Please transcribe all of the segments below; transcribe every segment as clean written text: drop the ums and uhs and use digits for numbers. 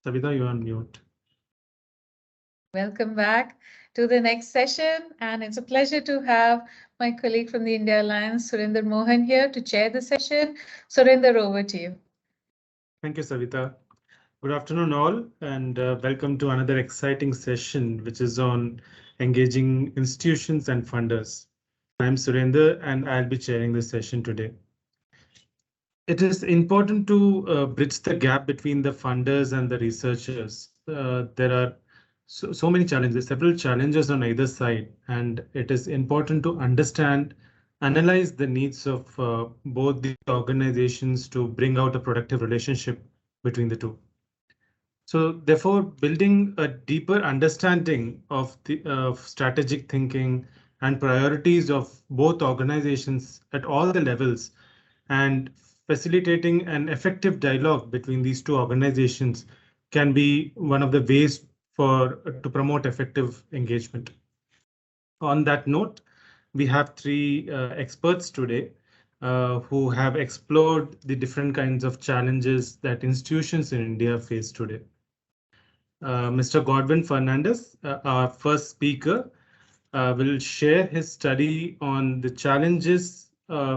Savita, you're on mute. Welcome back to the next session. And it's a pleasure to have my colleague from the India Alliance, Surinder Mohan, here to chair the session. Surinder, over to you. Thank you, Savita. Good afternoon, all, and welcome to another exciting session, which is on engaging institutions and funders. I'm Surinder, and I'll be chairing this session today. It is important to bridge the gap between the funders and the researchers. There are so many challenges, several challenges on either side, and it is important to understand, analyze the needs of both the organizations to bring out a productive relationship between the two. So therefore, building a deeper understanding of the strategic thinking and priorities of both organizations at all the levels, and facilitating an effective dialogue between these two organizations can be one of the ways to promote effective engagement. On that note, we have three experts today who have explored the different kinds of challenges that institutions in India face today. Mr. Godwin Fernandez, our first speaker, will share his study on the challenges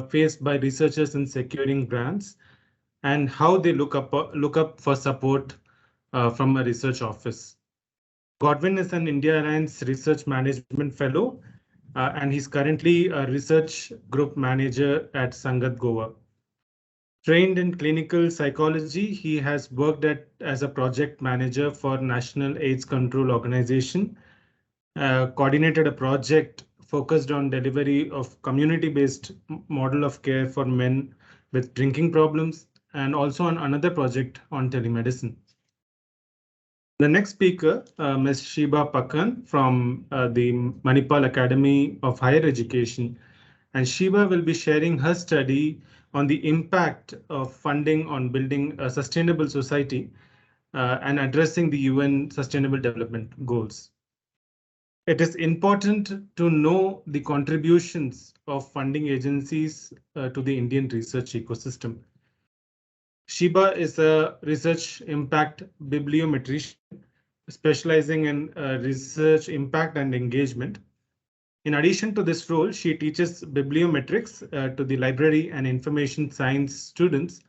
faced by researchers in securing grants and how they look up for support from a research office. Godwin is an India Alliance Research Management Fellow, and he's currently a research group manager at Sangat Goa. Trained in clinical psychology, he has worked as a project manager for National AIDS Control Organization, coordinated a project focused on delivery of community-based model of care for men with drinking problems, and also on another project on telemedicine. The next speaker, Ms. Sheba Pakan from the Manipal Academy of Higher Education, and Sheba will be sharing her study on the impact of funding on building a sustainable society and addressing the UN Sustainable Development Goals. It is important to know the contributions of funding agencies to the Indian research ecosystem. Sheba is a research impact bibliometrician specializing in research impact and engagement. In addition to this role, she teaches bibliometrics to the library and information science students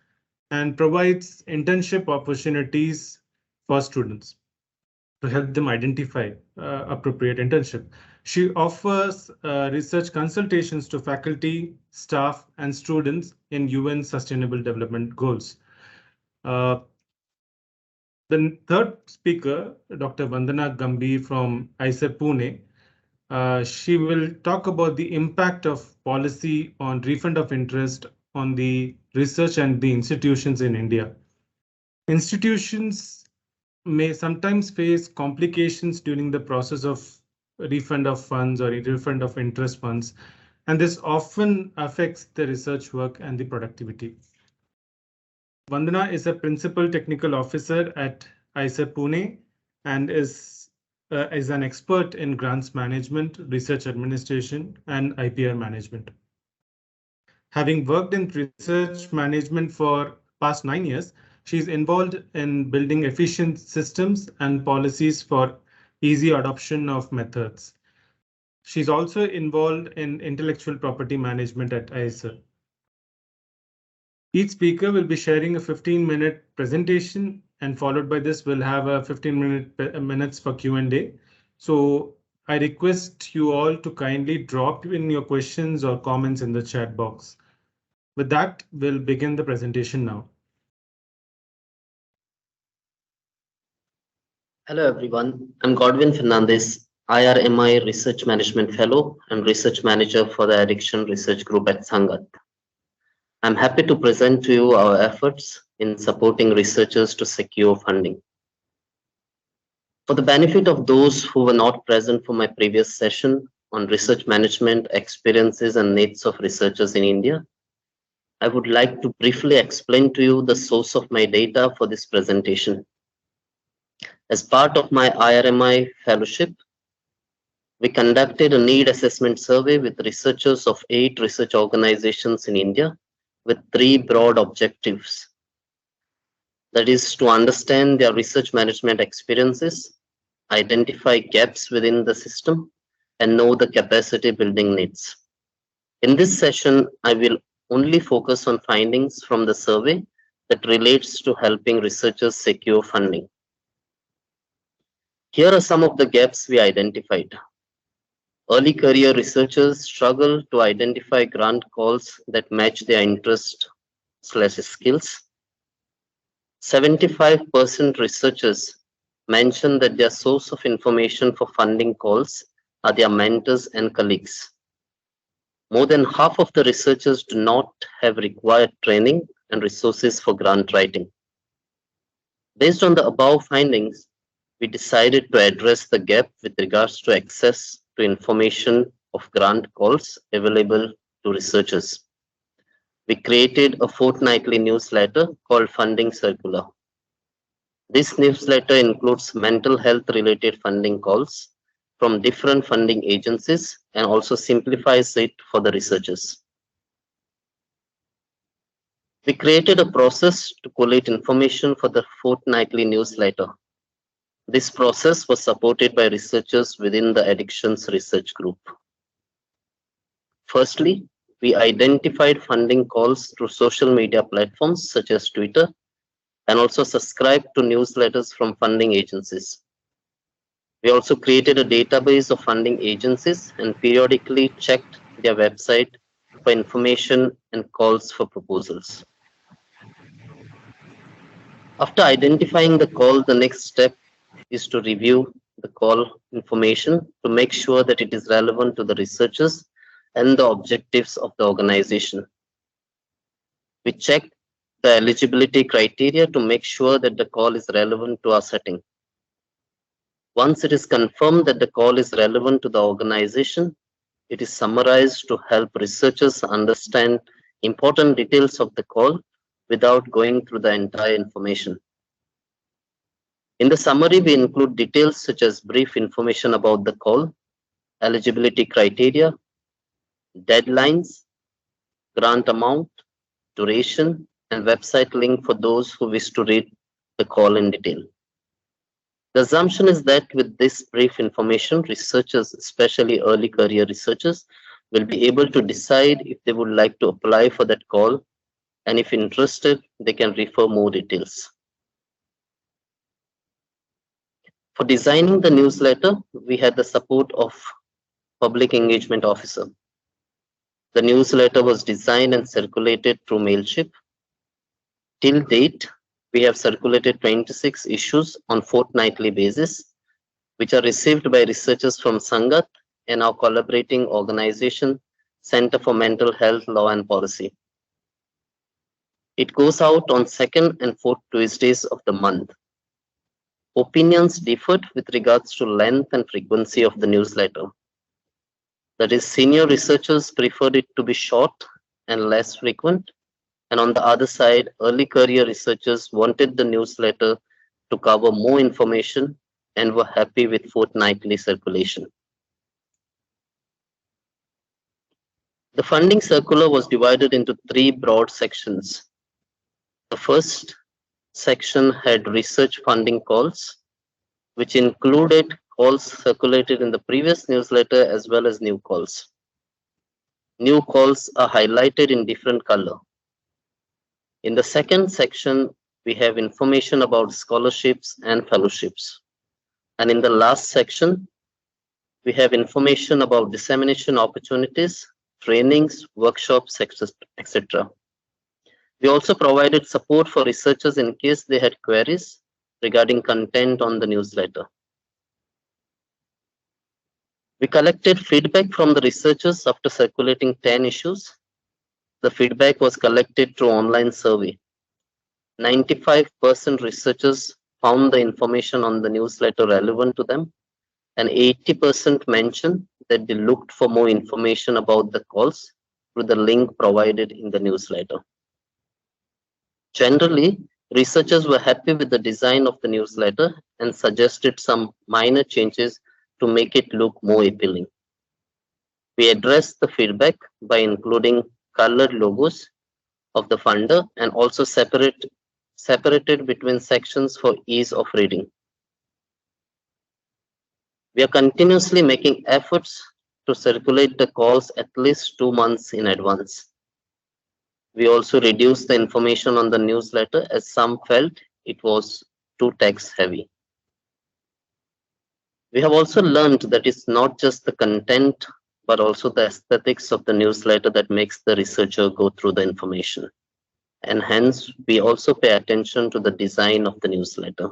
and provides internship opportunities for students to help them identify appropriate internship. She offers research consultations to faculty, staff, and students in UN Sustainable Development Goals. The third speaker, Dr. Vandana Gambhir from ISER Pune, she will talk about the impact of policy on refund of interest on the research and the institutions in India. Institutions may sometimes face complications during the process of refund of funds or refund of interest funds, and this often affects the research work and the productivity. Vandana is a principal technical officer at ISER Pune and is an expert in grants management, research administration, and IPR management. Having worked in research management for past 9 years, she is involved in building efficient systems and policies for easy adoption of methods. She's also involved in intellectual property management at ISER. Each speaker will be sharing a 15-minute presentation, and followed by this we'll have a 15 minutes for Q&A. So I request you all to kindly drop in your questions or comments in the chat box. With that, we'll begin the presentation now. Hello everyone, I'm Godwin Fernandez, IRMI Research Management Fellow and Research Manager for the Addiction Research Group at Sangat. I'm happy to present to you our efforts in supporting researchers to secure funding. For the benefit of those who were not present for my previous session on research management, experiences and needs of researchers in India, I would like to briefly explain to you the source of my data for this presentation. As part of my IRMI fellowship, we conducted a need assessment survey with researchers of 8 research organizations in India with 3 broad objectives. That is to understand their research management experiences, identify gaps within the system, and know the capacity building needs. In this session, I will only focus on findings from the survey that relates to helping researchers secure funding. Here are some of the gaps we identified. Early career researchers struggle to identify grant calls that match their interest/skills. 75% researchers mention that their source of information for funding calls are their mentors and colleagues. More than half of the researchers do not have required training and resources for grant writing. Based on the above findings, we decided to address the gap with regards to access to information of grant calls available to researchers. We created a fortnightly newsletter called Funding Circular. This newsletter includes mental health related funding calls from different funding agencies and also simplifies it for the researchers. We created a process to collate information for the fortnightly newsletter. This process was supported by researchers within the Addictions Research Group. Firstly, we identified funding calls through social media platforms such as Twitter and also subscribed to newsletters from funding agencies. We also created a database of funding agencies and periodically checked their website for information and calls for proposals. After identifying the call, the next step is to review the call information to make sure that it is relevant to the researchers and the objectives of the organization. We check the eligibility criteria to make sure that the call is relevant to our setting. Once it is confirmed that the call is relevant to the organization, it is summarized to help researchers understand important details of the call without going through the entire information. In the summary, we include details such as brief information about the call, eligibility criteria, deadlines, grant amount, duration, and website link for those who wish to read the call in detail. The assumption is that with this brief information, researchers, especially early career researchers, will be able to decide if they would like to apply for that call, and if interested, they can refer more details. For designing the newsletter, we had the support of Public Engagement Officer. The newsletter was designed and circulated through Mailchimp. Till date, we have circulated 26 issues on fortnightly basis, which are received by researchers from Sangat and our collaborating organization, Center for Mental Health, Law and Policy. It goes out on 2nd and 4th Tuesdays of the month. Opinions differed with regards to length and frequency of the newsletter. That is, senior researchers preferred it to be short and less frequent. And on the other side, early career researchers wanted the newsletter to cover more information and were happy with fortnightly circulation. The funding circular was divided into 3 broad sections. The first section had research funding calls, which included calls circulated in the previous newsletter as well as new calls. New calls are highlighted in different color. In the second section, we have information about scholarships and fellowships. And in the last section, we have information about dissemination opportunities, trainings, workshops, etc. We also provided support for researchers in case they had queries regarding content on the newsletter. We collected feedback from the researchers after circulating 10 issues. The feedback was collected through online survey. 95% researchers found the information on the newsletter relevant to them, and 80% mentioned that they looked for more information about the calls through the link provided in the newsletter. Generally, researchers were happy with the design of the newsletter and suggested some minor changes to make it look more appealing. We addressed the feedback by including colored logos of the funder and also separated between sections for ease of reading. We are continuously making efforts to circulate the calls at least 2 months in advance. We also reduced the information on the newsletter as some felt it was too text heavy. We have also learned that it's not just the content, but also the aesthetics of the newsletter that makes the researcher go through the information. And hence, we also pay attention to the design of the newsletter.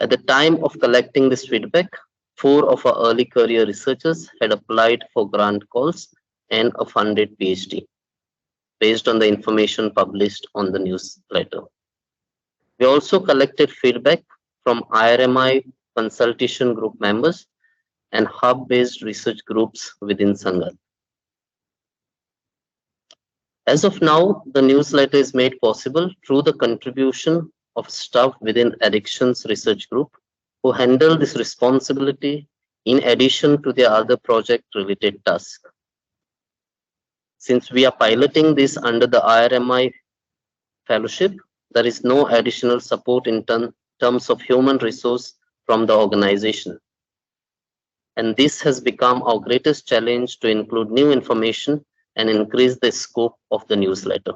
At the time of collecting this feedback, 4 of our early career researchers had applied for grant calls and a funded PhD based on the information published on the newsletter. We also collected feedback from IRMI consultation group members and hub-based research groups within Sangat. As of now, the newsletter is made possible through the contribution of staff within Addictions Research Group who handle this responsibility in addition to their other project-related tasks. Since we are piloting this under the IRMI fellowship, there is no additional support in terms of human resource from the organization. And this has become our greatest challenge to include new information and increase the scope of the newsletter.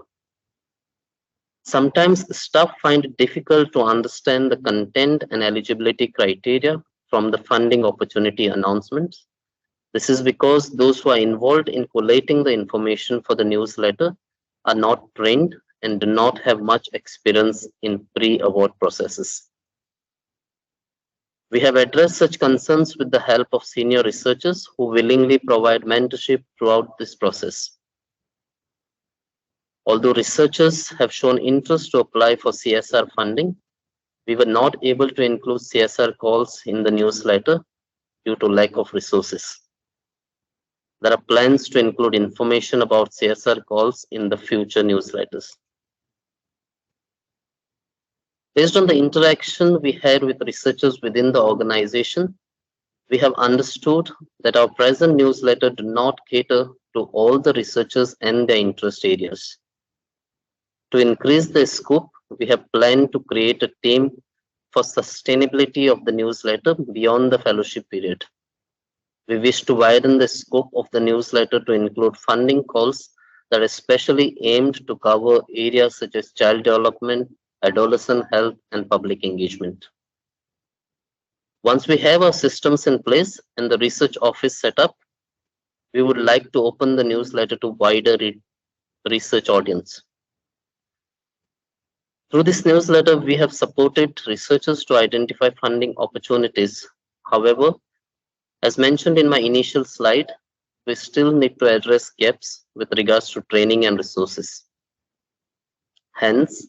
Sometimes the staff find it difficult to understand the content and eligibility criteria from the funding opportunity announcements. This is because those who are involved in collating the information for the newsletter are not trained and do not have much experience in pre-award processes. We have addressed such concerns with the help of senior researchers who willingly provide mentorship throughout this process. Although researchers have shown interest to apply for CSR funding, we were not able to include CSR calls in the newsletter due to lack of resources. There are plans to include information about CSR calls in the future newsletters. Based on the interaction we had with researchers within the organization, we have understood that our present newsletter do not cater to all the researchers and their interest areas. To increase the scope, we have planned to create a team for sustainability of the newsletter beyond the fellowship period. We wish to widen the scope of the newsletter to include funding calls that are specially aimed to cover areas such as child development, adolescent health, and public engagement. Once we have our systems in place and the research office set up, we would like to open the newsletter to wider research audience. Through this newsletter, we have supported researchers to identify funding opportunities. However, as mentioned in my initial slide, we still need to address gaps with regards to training and resources. Hence,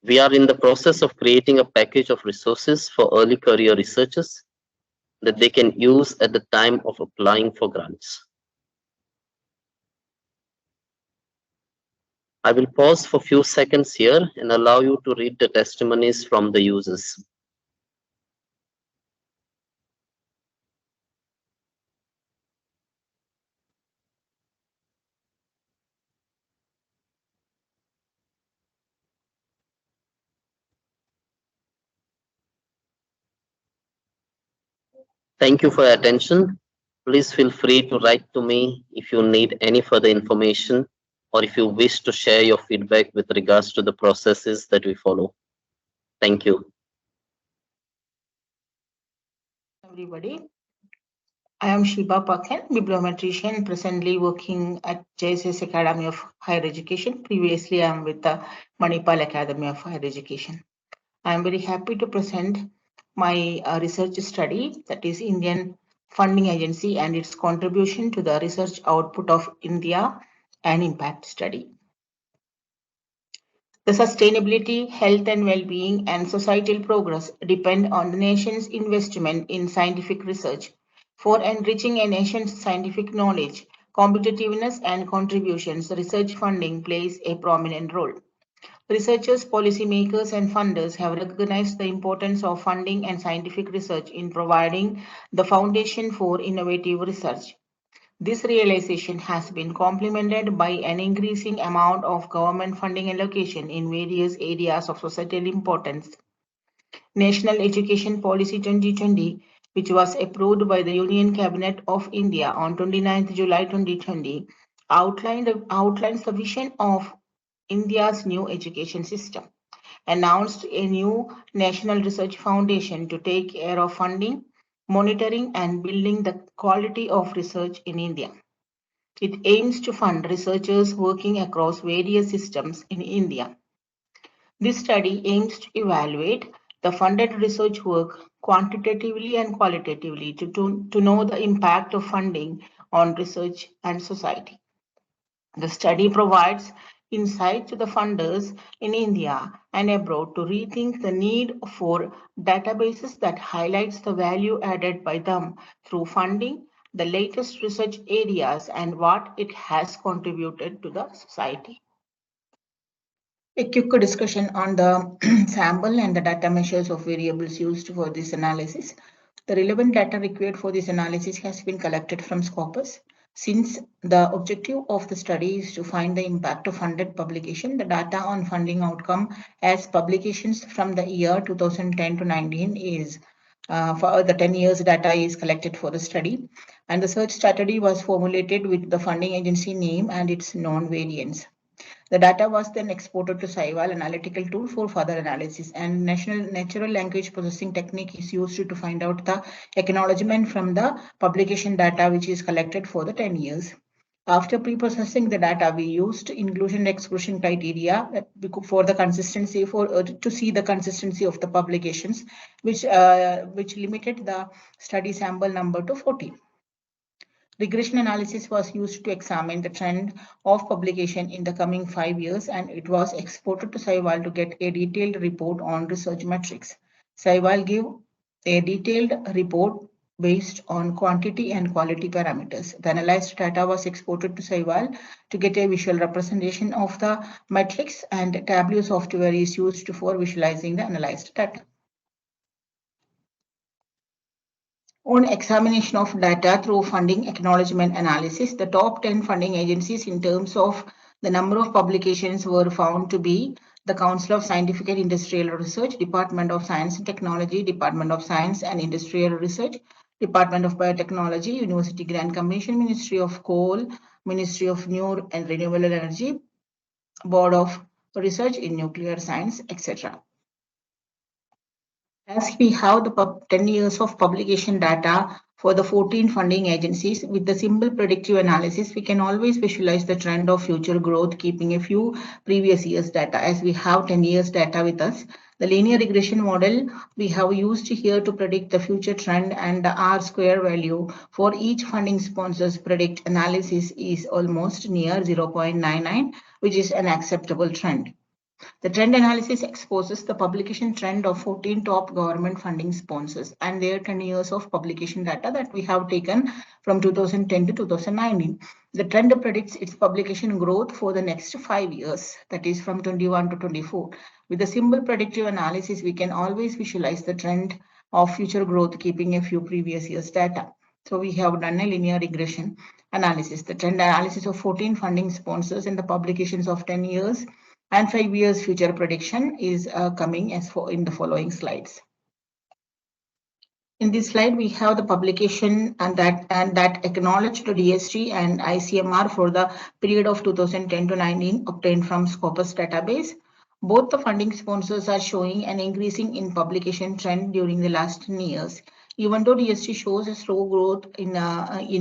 we are in the process of creating a package of resources for early career researchers that they can use at the time of applying for grants. I will pause for a few seconds here and allow you to read the testimonies from the users. Thank you for your attention. Please feel free to write to me if you need any further information or if you wish to share your feedback with regards to the processes that we follow. Thank you. Everybody, I am Shiba Pakhan, bibliometrician, presently working at JSS Academy of Higher Education. Previously, I am with the Manipal Academy of Higher Education. I am very happy to present my research study, that is Indian Funding Agency and its contribution to the research output of India and impact study. The sustainability, health and well-being and societal progress depend on the nation's investment in scientific research. For enriching a nation's scientific knowledge, competitiveness and contributions, research funding plays a prominent role. Researchers, policymakers, and funders have recognized the importance of funding and scientific research in providing the foundation for innovative research. This realization has been complemented by an increasing amount of government funding allocation in various areas of societal importance. National Education Policy 2020, which was approved by the Union Cabinet of India on 29th July 2020, outlines the vision of India's new education system, announced a new National Research Foundation to take care of funding, monitoring, and building the quality of research in India. It aims to fund researchers working across various systems in India. This study aims to evaluate the funded research work quantitatively and qualitatively to know the impact of funding on research and society. The study provides insight to the funders in India and abroad to rethink the need for databases that highlights the value added by them through funding, the latest research areas, and what it has contributed to the society. A quick discussion on the sample and the data measures of variables used for this analysis. The relevant data required for this analysis has been collected from Scopus. Since the objective of the study is to find the impact of funded publication, the data on funding outcome as publications from the year 2010 to 19 is for the 10 years data is collected for the study, and the search strategy was formulated with the funding agency name and its known variants. The data was then exported to Saival analytical tool for further analysis, and natural language processing technique is used to find out the acknowledgement from the publication data which is collected for the 10 years. After pre-processing the data, we used inclusion and exclusion criteria for the consistency to see the consistency of the publications, which limited the study sample number to 40. Regression analysis was used to examine the trend of publication in the coming 5 years, and it was exported to Saival to get a detailed report on research metrics. Saival gave a detailed report based on quantity and quality parameters. The analyzed data was exported to Saival to get a visual representation of the metrics, and Tableau software is used for visualizing the analyzed data. On examination of data through funding acknowledgement analysis, the top 10 funding agencies in terms of the number of publications were found to be the Council of Scientific and Industrial Research, Department of Science and Technology, Department of Science and Industrial Research, Department of Biotechnology, University Grant Commission, Ministry of Coal, Ministry of New and Renewable Energy, Board of Research in Nuclear Science, etc. As we have the 10 years of publication data for the 14 funding agencies, with the simple predictive analysis, we can always visualize the trend of future growth, keeping a few previous years data. As we have 10 years data with us, the linear regression model we have used here to predict the future trend, and the R-square value for each funding sponsor's predict analysis is almost near 0.99, which is an acceptable trend. The trend analysis exposes the publication trend of 14 top government funding sponsors and their 10 years of publication data that we have taken from 2010 to 2019. The trend predicts its publication growth for the next 5 years, that is from 21 to 24. With the simple predictive analysis, we can always visualize the trend of future growth, keeping a few previous years data. So we have done a linear regression analysis. The trend analysis of 14 funding sponsors and the publications of 10 years and 5 years future prediction is coming as for in the following slides. In this slide, we have the publication and that acknowledged DST and ICMR for the period of 2010 to 19 obtained from Scopus database. Both the funding sponsors are showing an increasing in publication trend during the last 10 years. Even though DST shows a slow growth in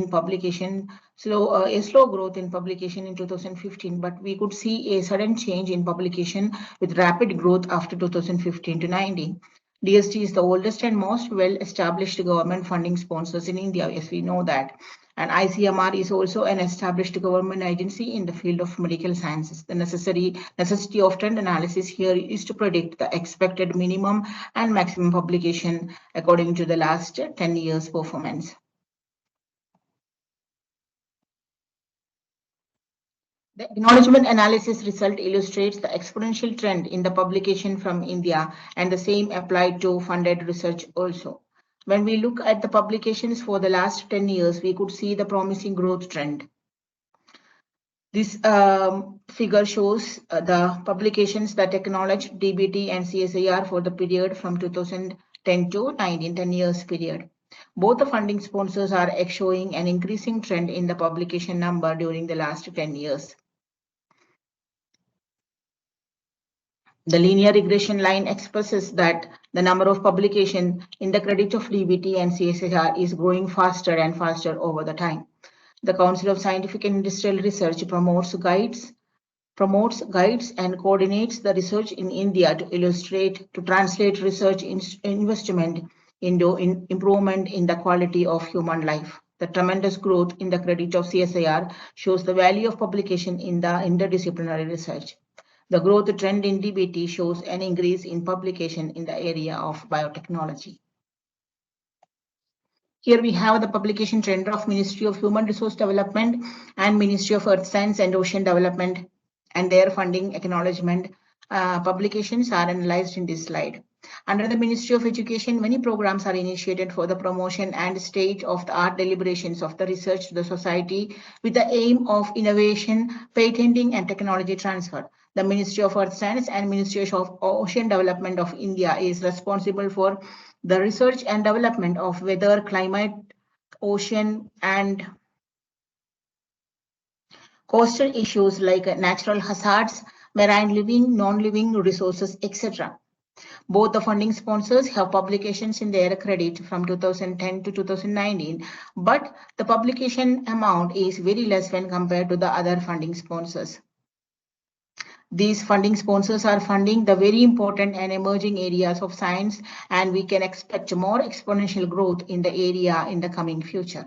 publication, a slow growth in publication in 2015, but we could see a sudden change in publication with rapid growth after 2015 to 19. DST is the oldest and most well-established government funding sponsors in India, yes, we know that. And ICMR is also an established government agency in the field of medical sciences. The necessity of trend analysis here is to predict the expected minimum and maximum publication according to the last 10 years performance. The acknowledgement analysis result illustrates the exponential trend in the publication from India, and the same applied to funded research also. When we look at the publications for the last 10 years, we could see the promising growth trend. This figure shows the publications that acknowledge DBT and CSIR for the period from 2010 to 19, 10 years period. Both the funding sponsors are showing an increasing trend in the publication number during the last 10 years. The linear regression line expresses that the number of publications in the credit of DBT and CSIR is growing faster and faster over the time. The Council of Scientific and Industrial Research promotes guides and coordinates the research in India to translate research investment into improvement in the quality of human life. The tremendous growth in the credit of CSIR shows the value of publication in the interdisciplinary research. The growth trend in DBT shows an increase in publication in the area of biotechnology. Here we have the publication trend of Ministry of Human Resource Development and Ministry of Earth Science and Ocean Development and their funding acknowledgement publications are analyzed in this slide. Under the Ministry of Education, many programs are initiated for the promotion and state-of-the-art deliberations of the research to the society with the aim of innovation, patenting, and technology transfer. The Ministry of Earth Science and Ministry of Ocean Development of India is responsible for the research and development of weather, climate, ocean, and coastal issues like natural hazards, marine living, non-living resources, etc. Both the funding sponsors have publications in their credit from 2010 to 2019, but the publication amount is very less when compared to the other funding sponsors. These funding sponsors are funding the very important and emerging areas of science, and we can expect more exponential growth in the area in the coming future.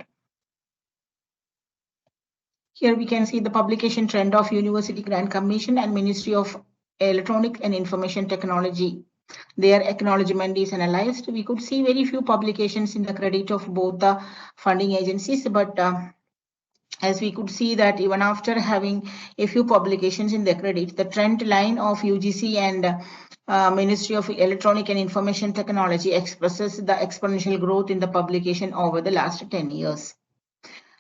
Here we can see the publication trend of University Grant Commission and Ministry of Electronics and Information Technology. Their acknowledgement is analyzed. We could see very few publications in the credit of both the funding agencies, but as we could see that even after having a few publications in the credit, the trend line of UGC and Ministry of Electronic and Information Technology expresses the exponential growth in the publication over the last 10 years.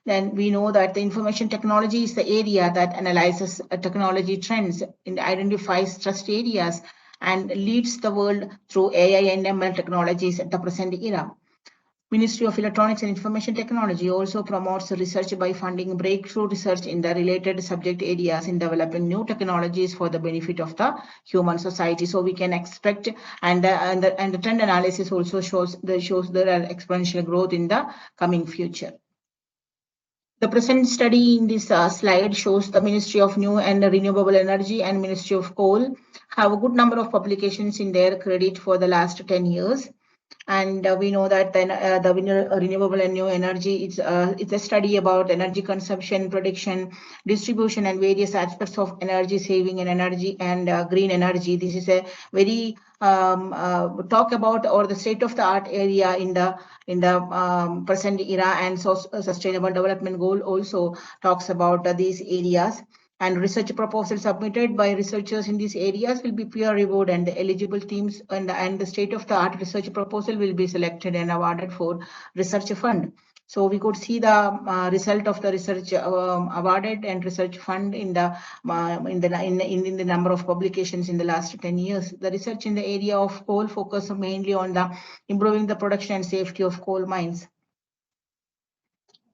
Then we know that the information technology is the area that analyzes technology trends and identifies trust areas and leads the world through AI and ML technologies at the present era. Ministry of Electronics and Information Technology also promotes research by funding breakthrough research in the related subject areas in developing new technologies for the benefit of the human society. So we can expect, and the trend analysis also shows there are exponential growth in the coming future. The present study in this slide shows the Ministry of New and Renewable Energy and Ministry of Coal have a good number of publications in their credit for the last 10 years. And we know that the renewable and new energy, it's a study about energy consumption, prediction, distribution, and various aspects of energy saving and energy and green energy. This is a very talk about or the state of the art area in the present era, and so sustainable development goal also talks about these areas. And research proposals submitted by researchers in these areas will be peer reviewed, and the eligible teams and the state-of-the-art research proposal will be selected and awarded for research fund. So we could see the result of the research awarded and research fund in the number of publications in the last 10 years. The research in the area of coal focus mainly on the improving the production and safety of coal mines.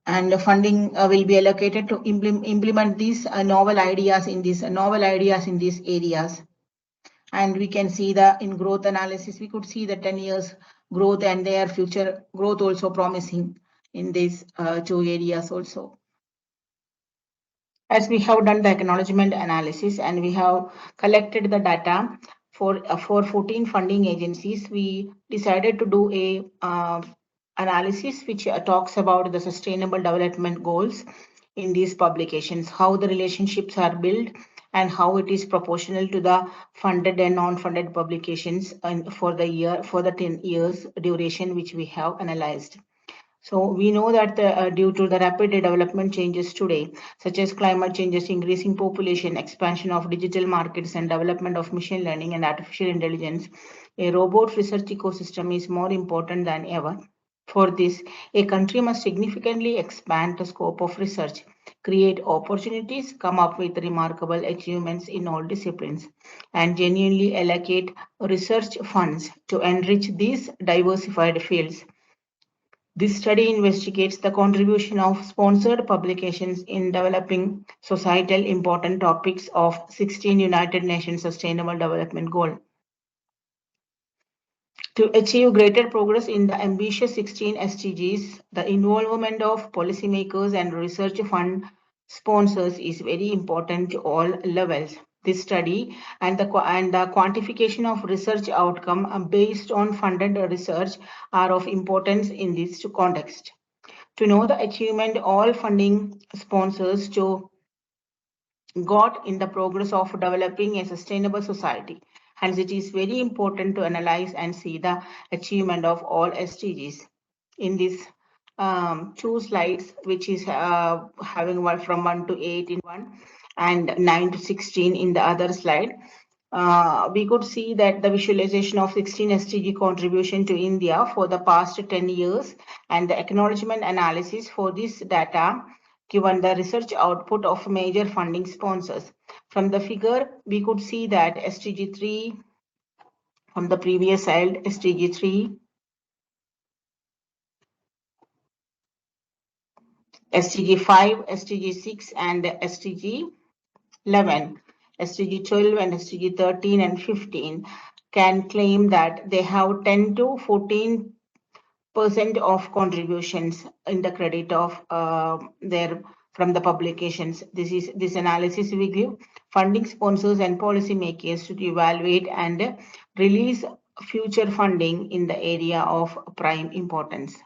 And the funding will be allocated to implement these novel ideas in these areas. And we can see in growth analysis, we could see the 10 years growth and their future growth also promising in these two areas also. As we have done the acknowledgement analysis and we have collected the data for 14 funding agencies, we decided to do a analysis which talks about the sustainable development goals in these publications, how the relationships are built and how it is proportional to the funded and non-funded publications for the 10 years duration which we have analyzed. So we know that due to the rapid development changes today, such as climate changes, increasing population, expansion of digital markets, and development of machine learning and artificial intelligence, a robot research ecosystem is more important than ever. For this, a country must significantly expand the scope of research, create opportunities, come up with remarkable achievements in all disciplines, and genuinely allocate research funds to enrich these diversified fields. This study investigates the contribution of sponsored publications in developing societal important topics of 16 United Nations Sustainable Development Goals. To achieve greater progress in the ambitious 16 SDGs, the involvement of policymakers and research fund sponsors is very important to all levels. This study and the quantification of research outcome based on funded research are of importance in this context. To know the achievement all funding sponsors got in the progress of developing a sustainable society. Hence, it is very important to analyze and see the achievement of all SDGs. In these two slides, which is having one from 1 to 8 in one and 9 to 16 in the other slide, we could see that the visualization of 16 SDG contribution to India for the past 10 years and the acknowledgement analysis for this data given the research output of major funding sponsors. From the figure, we could see that SDG 3 from the previous slide, SDG 3, SDG 5, SDG 6, and SDG 11. SDG 12 and SDG 13 and 15 can claim that they have 10 to 14% of contributions in the credit of from the publications. This analysis we give funding sponsors and policymakers to evaluate and release future funding in the area of prime importance.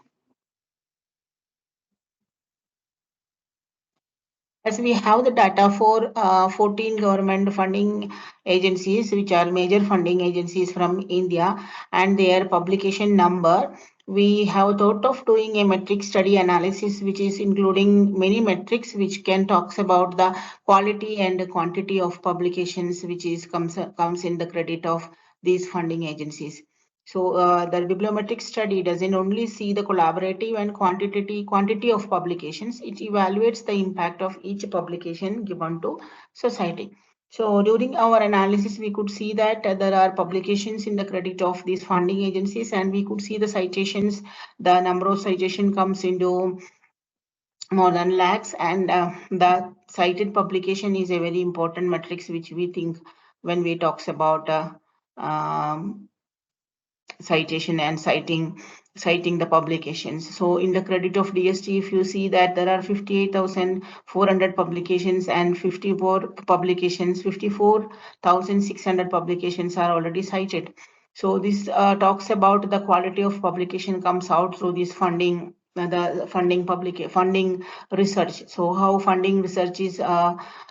As we have the data for 14 government funding agencies, which are major funding agencies from India, and their publication number, we have thought of doing a metric study analysis, which is including many metrics, which can talks about the quality and quantity of publications, which is comes in the credit of these funding agencies. So the bibliometric study doesn't only see the collaborative and quantity of publications, it evaluates the impact of each publication given to society. So during our analysis, we could see that there are publications in the credit of these funding agencies, and we could see the citations, the number of citation comes into more than lakhs, and the cited publication is a very important metrics which we think when we talks about citation and citing the publications. So in the credit of DST, if you see that there are 58,400 publications and 54,600 publications are already cited. So this talks about the quality of publication comes out through this funding, the funding research. So how funding research is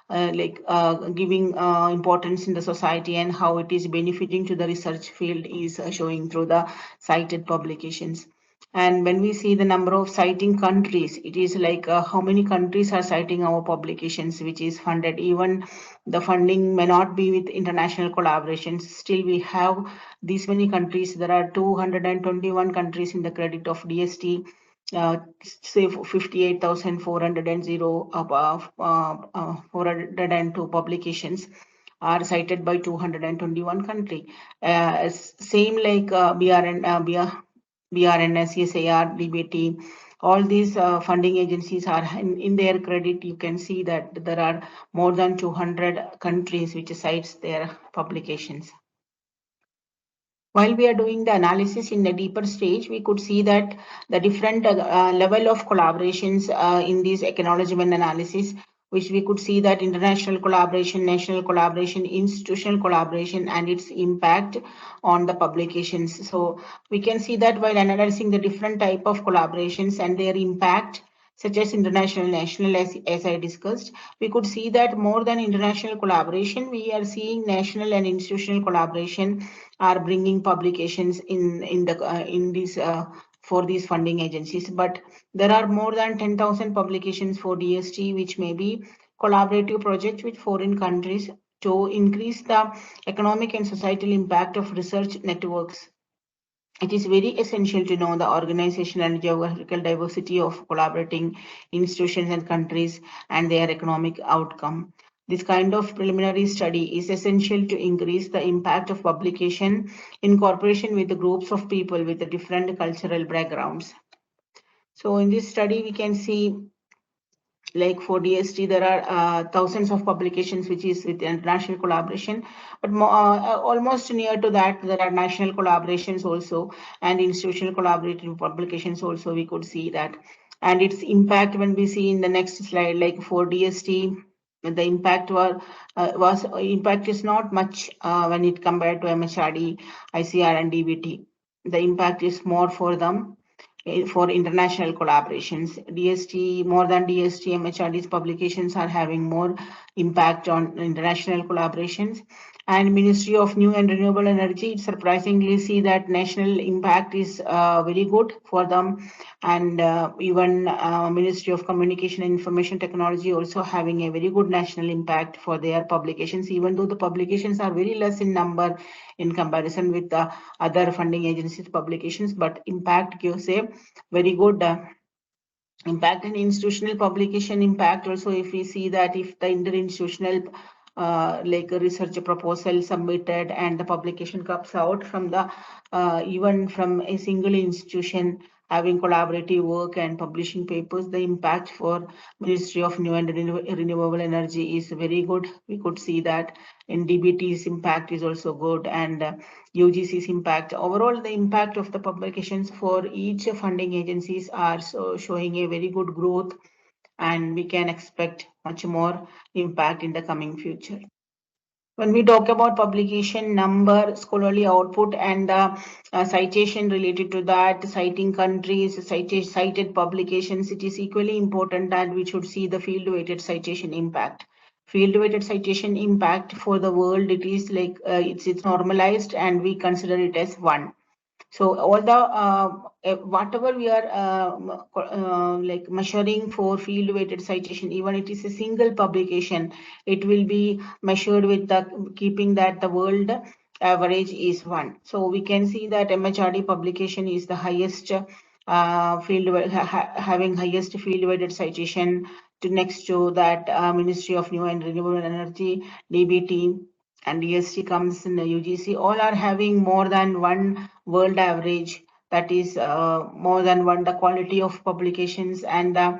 giving importance in the society and how it is benefiting to the research field is showing through the cited publications. And when we see the number of citing countries, it is like how many countries are citing our publications, which is funded. Even the funding may not be with international collaborations, still we have these many countries. There are 221 countries in the credit of DST. Say 402 publications are cited by 221 country. Same like BRN, CSIR, DBT, all these funding agencies are in their credit. You can see that there are more than 200 countries which cites their publications. While we are doing the analysis in a deeper stage, we could see that the different level of collaborations in this acknowledgement analysis, which we could see that international collaboration, national collaboration, institutional collaboration, and its impact on the publications. So we can see that while analyzing the different type of collaborations and their impact, such as international, national, as I discussed, we could see that more than international collaboration, we are seeing national and institutional collaboration are bringing publications in these for these funding agencies. But there are more than 10,000 publications for DST, which may be collaborative projects with foreign countries to increase the economic and societal impact of research networks. It is very essential to know the organizational and geographical diversity of collaborating institutions and countries and their economic outcome. This kind of preliminary study is essential to increase the impact of publication in cooperation with the groups of people with the different cultural backgrounds. So in this study, we can see like for DST, there are thousands of publications which is with international collaboration, but almost near to that, there are national collaborations also and institutional collaborative publications also, we could see that. And its impact when we see in the next slide, like for DST, the impact impact is not much when it compared to MHRD, ICR and DBT. The impact is more for them for international collaborations. DST, more than DST, MHRD's publications are having more impact on international collaborations. And Ministry of New and Renewable Energy, surprisingly see that national impact is very good for them. And even Ministry of Communication and Information Technology also having a very good national impact for their publications, even though the publications are very less in number in comparison with the other funding agencies publications, but impact gives a very good impact. And institutional publication impact also, if we see that if the interinstitutional like a research proposal submitted and the publication comes out from the even from a single institution having collaborative work and publishing papers, the impact for Ministry of New and Renewable Energy is very good. We could see that in DBT's impact is also good, and UGC's impact. Overall, the impact of the publications for each funding agencies are so showing a very good growth, and we can expect much more impact in the coming future. When we talk about publication number, scholarly output, and the citation related to that, citing countries, cited publications, it is equally important that we should see the field-weighted citation impact. Field-weighted citation impact for the world, it is like it's normalized, and we consider it as 1. So all the whatever we are like measuring for field-weighted citation, even it is a single publication, it will be measured with the keeping that the world average is 1. So we can see that MHRD publication is the highest having highest field-weighted citation. To next to that, Ministry of New and Renewable Energy, DBT, and DST comes in the UGC, all are having more than 1 world average, that is more than 1 the quality of publications and the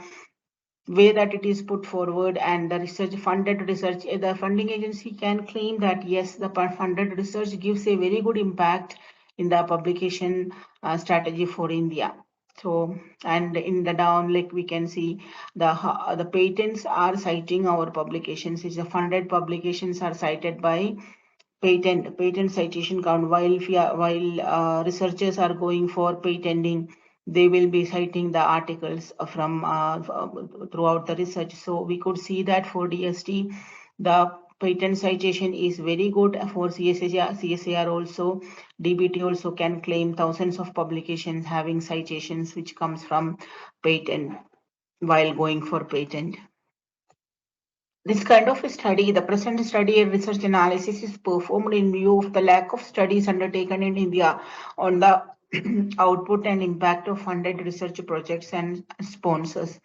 way that it is put forward, and the research funded research, the funding agency can claim that yes, the funded research gives a very good impact in the publication strategy for India. So, and in the down, like we can see the patents are citing our publications. It's the funded publications are cited by patent citation count, while researchers are going for patenting, they will be citing the articles from throughout the research. So we could see that for DST, the patent citation is very good. For CSAR also, DBT also can claim thousands of publications having citations which comes from patent while going for patent. This kind of a study, the present study and research analysis, is performed in view of the lack of studies undertaken in India on the output and impact of funded research projects and sponsors.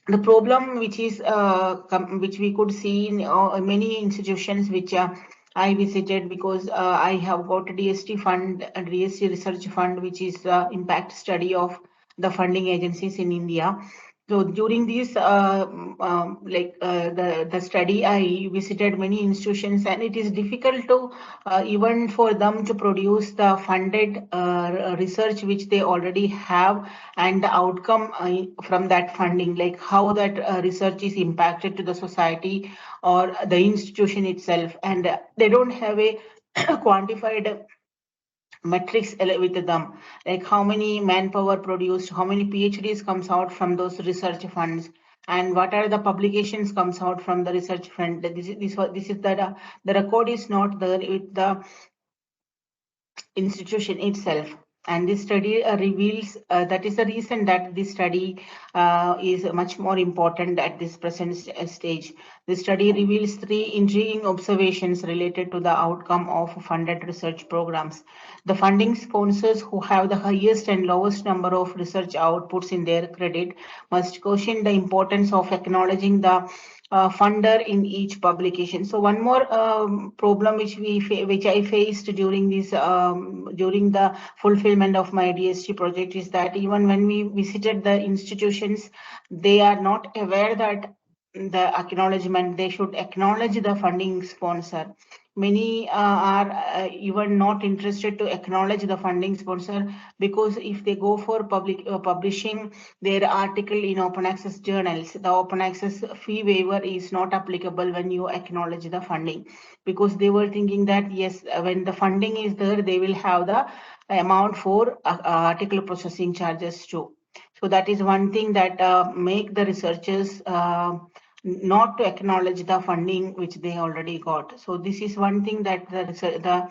The problem which is which we could see in many institutions which I visited, because I have got a DST fund, a DST research fund, which is the impact study of the funding agencies in India. So during this the study, I visited many institutions, and it is difficult to even for them to produce the funded research which they already have, and the outcome from that funding, like how that research is impacted to the society or the institution itself, and they don't have a quantified metrics with them, like how many manpower produced, how many PhDs comes out from those research funds, and what are the publications comes out from the research fund. This is that the record is not there with the institution itself. And this study reveals that is the reason that this study is much more important at this present stage. The study reveals 3 intriguing observations related to the outcome of funded research programs. The funding sponsors who have the highest and lowest number of research outputs in their credit must caution the importance of acknowledging the funder in each publication. So one more problem which I faced during this during the fulfillment of my DST project is that even when we visited the institutions, they are not aware that the acknowledgement, they should acknowledge the funding sponsor. Many are even not interested to acknowledge the funding sponsor, because if they go for publishing their article in open access journals, the open access fee waiver is not applicable when you acknowledge the funding, because they were thinking that yes, when the funding is there, they will have the amount for article processing charges too. So that is one thing that make the researchers not to acknowledge the funding which they already got. So this is one thing that the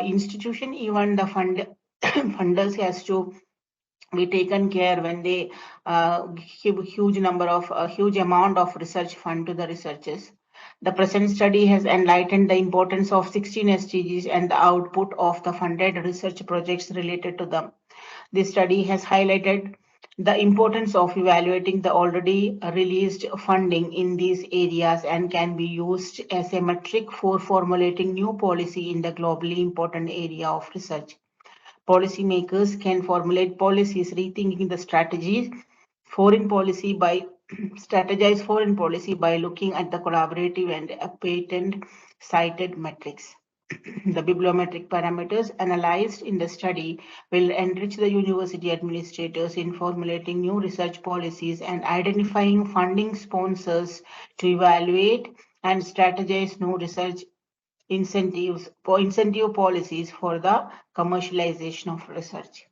institution, even the funders has to be taken care when they give huge amount of research fund to the researchers. The present study has enlightened the importance of 16 SDGs and the output of the funded research projects related to them. This study has highlighted the importance of evaluating the already released funding in these areas and can be used as a metric for formulating new policy in the globally important area of research. Policymakers can formulate policies rethinking the strategies foreign policy by strategize foreign policy by looking at the collaborative and patent cited metrics. The bibliometric parameters analyzed in the study will enrich the university administrators in formulating new research policies and identifying funding sponsors to evaluate and strategize new research incentive policies for the commercialization of research.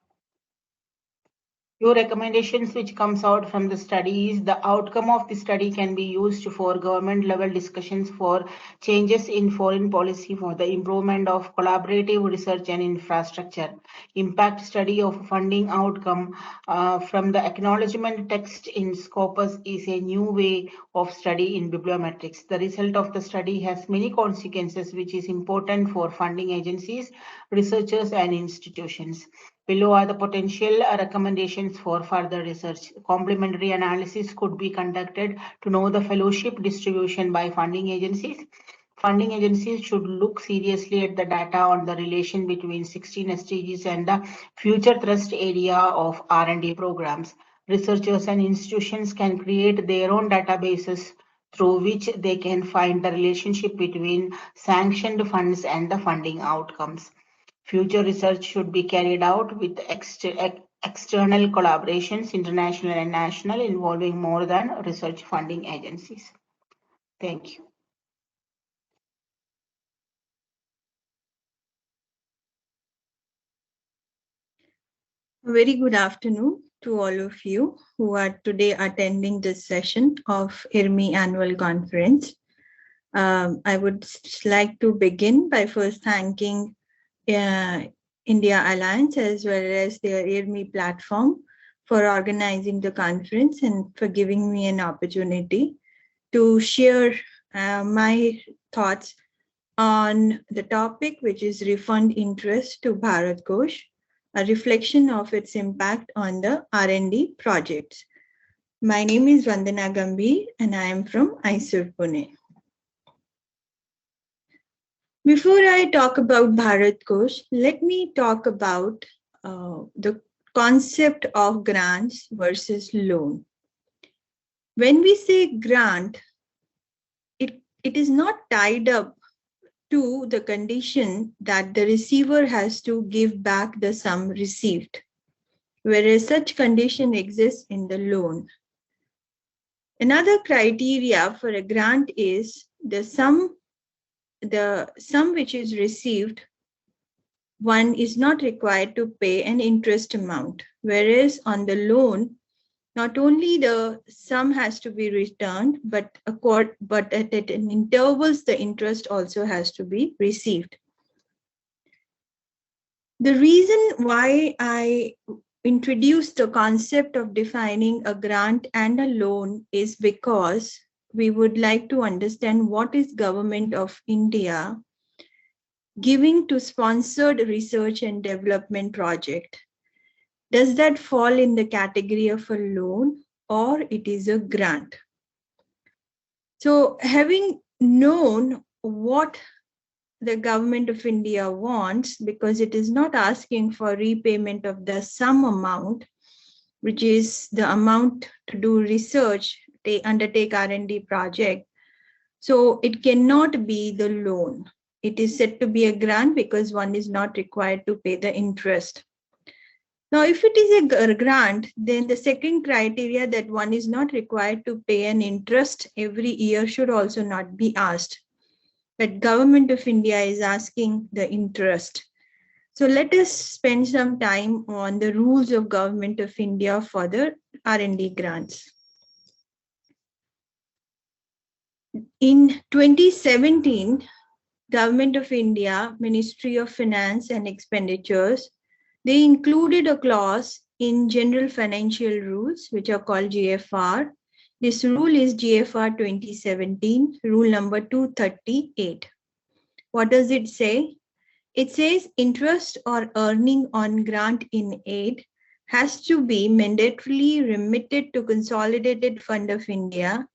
Few recommendations which comes out from the study is the outcome of the study can be used for government level discussions for changes in foreign policy for the improvement of collaborative research and infrastructure. Impact study of funding outcome from the acknowledgement text in Scopus is a new way of study in bibliometrics. The result of the study has many consequences which is important for funding agencies, researchers and institutions. Below are the potential recommendations for further research. Complementary analysis could be conducted to know the fellowship distribution by funding agencies. Funding agencies should look seriously at the data on the relation between 16 SDGs and the future thrust area of R&D programs. Researchers and institutions can create their own databases through which they can find the relationship between sanctioned funds and the funding outcomes. Future research should be carried out with external collaborations, international and national, involving more than research funding agencies. Thank you. Very good afternoon to all of you who are today attending this session of IRMI Annual Conference. I would like to begin by first thanking India Alliance as well as their IRMI platform for organizing the conference and for giving me an opportunity to share my thoughts on the topic, which is refund interest to Bharat Kosh, a reflection of its impact on the R&D projects. My name is Vandana Gambhir and I am from ISUR Pune. Before I talk about Bharat Kosh, let me talk about the concept of grants versus loan. When we say grant, it is not tied up to the condition that the receiver has to give back the sum received, whereas such condition exists in the loan. Another criteria for a grant is the sum which is received, one is not required to pay an interest amount, whereas on the loan, not only the sum has to be returned, but at intervals, the interest also has to be received. The reason why I introduced the concept of defining a grant and a loan is because we would like to understand what is Government of India giving to sponsored research and development project. Does that fall in the category of a loan or it is a grant? So having known what the Government of India wants, because it is not asking for repayment of the sum amount, which is the amount to do research, undertake R&D project. So it cannot be the loan. It is said to be a grant because one is not required to pay the interest. Now, if it is a grant, then the second criteria that one is not required to pay an interest every year should also not be asked. But Government of India is asking the interest. So let us spend some time on the rules of Government of India for the R&D grants. In 2017, Government of India, Ministry of Finance and Expenditures, they included a clause in General Financial Rules, which are called GFR. This rule is GFR 2017, rule number 238. What does it say? It says interest or earning on grant in aid has to be mandatorily remitted to Consolidated Fund of India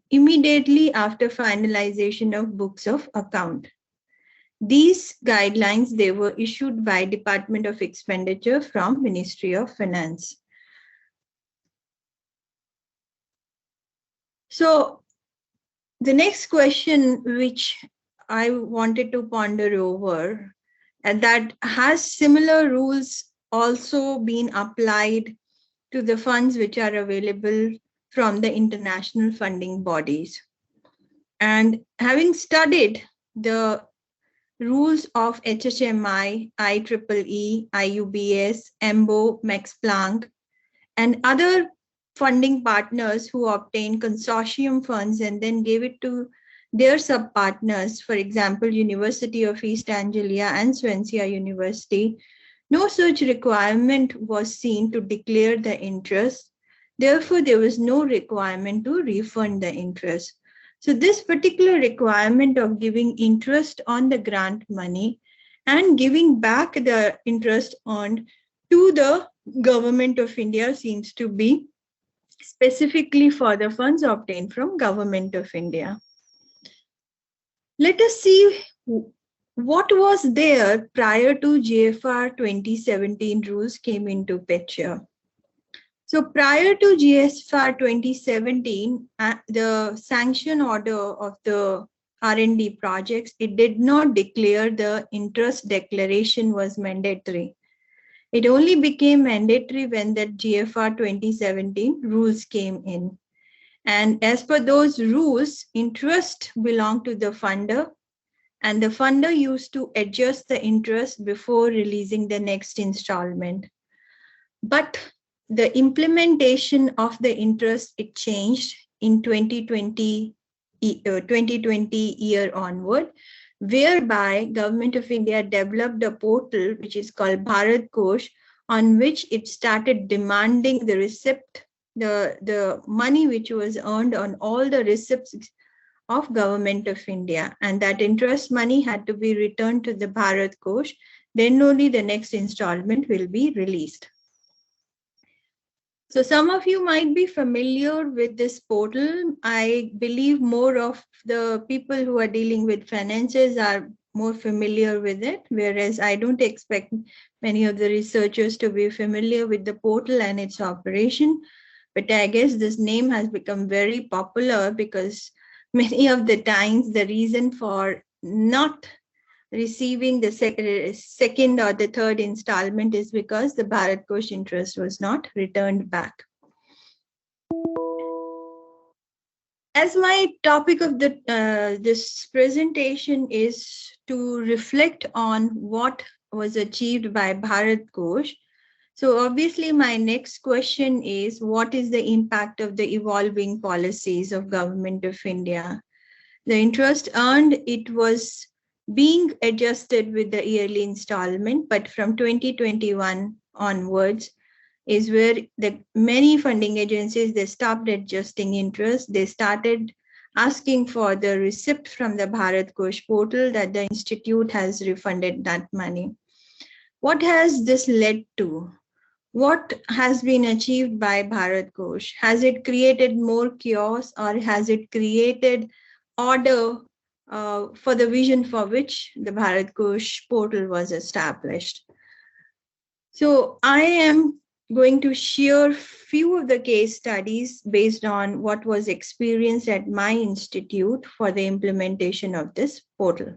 immediately after finalization of books of account. These guidelines, they were issued by Department of Expenditure from Ministry of Finance. So the next question which I wanted to ponder over, and that has similar rules also been applied to the funds which are available from the international funding bodies. And having studied the rules of HHMI, IEEE, IUBS, EMBO, Max Planck, and other funding partners who obtain consortium funds and then gave it to their sub-partners, for example, University of East Anglia and Swansea University, no such requirement was seen to declare the interest. Therefore, there was no requirement to refund the interest. So this particular requirement of giving interest on the grant money and giving back the interest on to the Government of India seems to be specifically for the funds obtained from Government of India. Let us see what was there prior to GFR 2017 rules came into picture. So prior to GFR 2017, the sanction order of the R&D projects, it did not declare the interest declaration was mandatory. It only became mandatory when that GFR 2017 rules came in. And as per those rules, interest belonged to the funder, and the funder used to adjust the interest before releasing the next installment. But the implementation of the interest, it changed in 2020 year onward, whereby Government of India developed a portal which is called Bharat Kosh, on which it started demanding the receipt, the money which was earned on all the receipts of Government of India, and that interest money had to be returned to the Bharat Kosh. Then only the next installment will be released. So some of you might be familiar with this portal. I believe more of the people who are dealing with finances are more familiar with it, whereas I don't expect many of the researchers to be familiar with the portal and its operation. But I guess this name has become very popular because many of the times the reason for not receiving the second or the third installment is because the Bharat Kosh interest was not returned back. As my topic of this presentation is to reflect on what was achieved by Bharat Kosh, so obviously my next question is, what is the impact of the evolving policies of Government of India? The interest earned, it was being adjusted with the yearly installment, but from 2021 onwards is where the many funding agencies, they stopped adjusting interest. They started asking for the receipt from the Bharat Kosh portal that the institute has refunded that money. What has this led to? What has been achieved by Bharat Kosh? Has it created more chaos, or has it created order for the vision for which the Bharat Kosh portal was established? So I am going to share few of the case studies based on what was experienced at my institute for the implementation of this portal.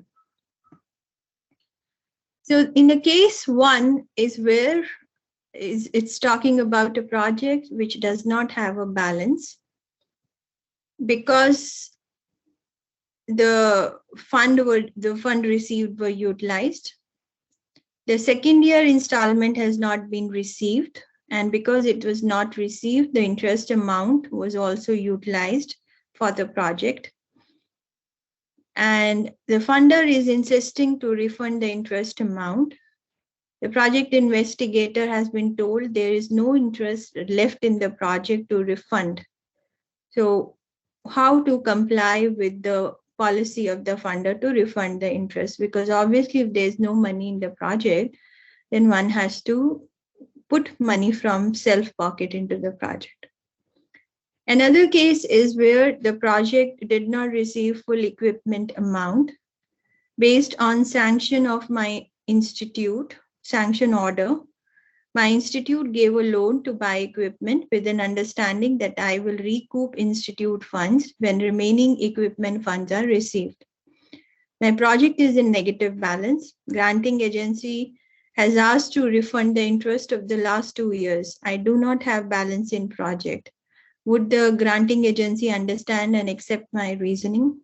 So in the case one is where it's talking about a project which does not have a balance because the fund received were utilized. The second year installment has not been received, and because it was not received, the interest amount was also utilized for the project. And the funder is insisting to refund the interest amount. The project investigator has been told there is no interest left in the project to refund. So how to comply with the policy of the funder to refund the interest? Because obviously if there's no money in the project, then one has to put money from self-pocket into the project. Another case is where the project did not receive full equipment amount. Based on sanction of my institute, sanction order, my institute gave a loan to buy equipment with an understanding that I will recoup institute funds when remaining equipment funds are received. My project is in negative balance. Granting agency has asked to refund the interest of the last 2 years. I do not have balance in project. Would the granting agency understand and accept my reasoning?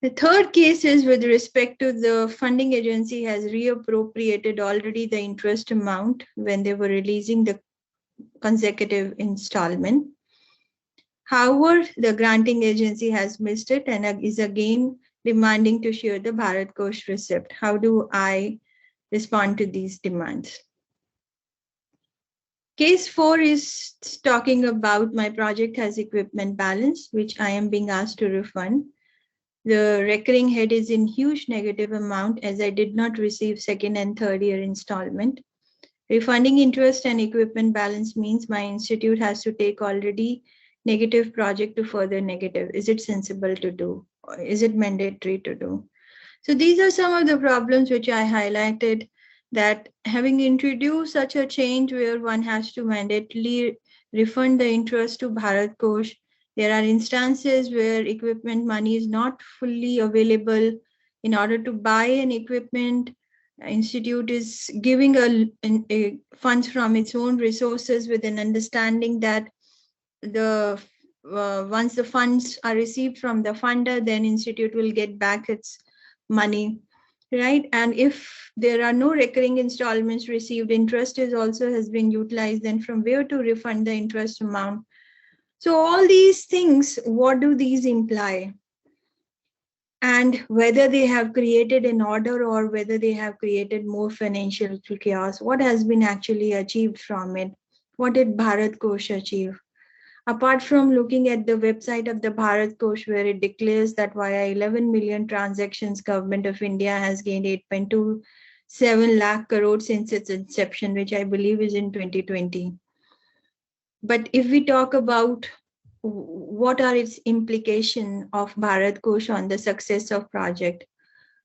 The third case is with respect to the funding agency has reappropriated already the interest amount when they were releasing the consecutive installment. However, the granting agency has missed it and is again demanding to share the Bharat Kosh receipt. How do I respond to these demands? Case 4 is talking about my project has equipment balance, which I am being asked to refund. The recurring head is in huge negative amount as I did not receive second and third year installment. Refunding interest and equipment balance means my institute has to take already negative project to further negative. Is it sensible to do? Or is it mandatory to do? So these are some of the problems which I highlighted, that having introduced such a change where one has to mandatorily refund the interest to Bharat Kosh, there are instances where equipment money is not fully available. In order to buy an equipment, institute is giving a funds from its own resources with an understanding that the once the funds are received from the funder, then institute will get back its money, right? And if there are no recurring installments received, interest is also has been utilized, then from where to refund the interest amount? So all these things, what do these imply? And whether they have created an order or whether they have created more financial chaos, what has been actually achieved from it? What did Bharat Kosh achieve? Apart from looking at the website of the Bharat Kosh, where it declares that via 11 million transactions, Government of India has gained 8.27 lakh crore since its inception, which I believe is in 2020. But if we talk about what are its implications of Bharat Kosh on the success of project,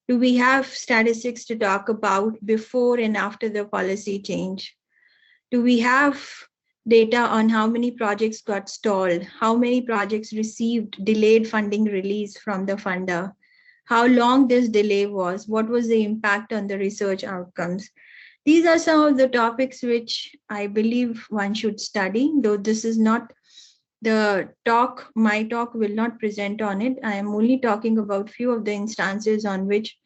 do we have statistics to talk about before and after the policy change? Do we have data on how many projects got stalled, how many projects received delayed funding release from the funder, how long this delay was, what was the impact on the research outcomes? These are some of the topics which I believe one should study, though this is not the talk, my talk will not present on it. I am only talking about few of the instances on which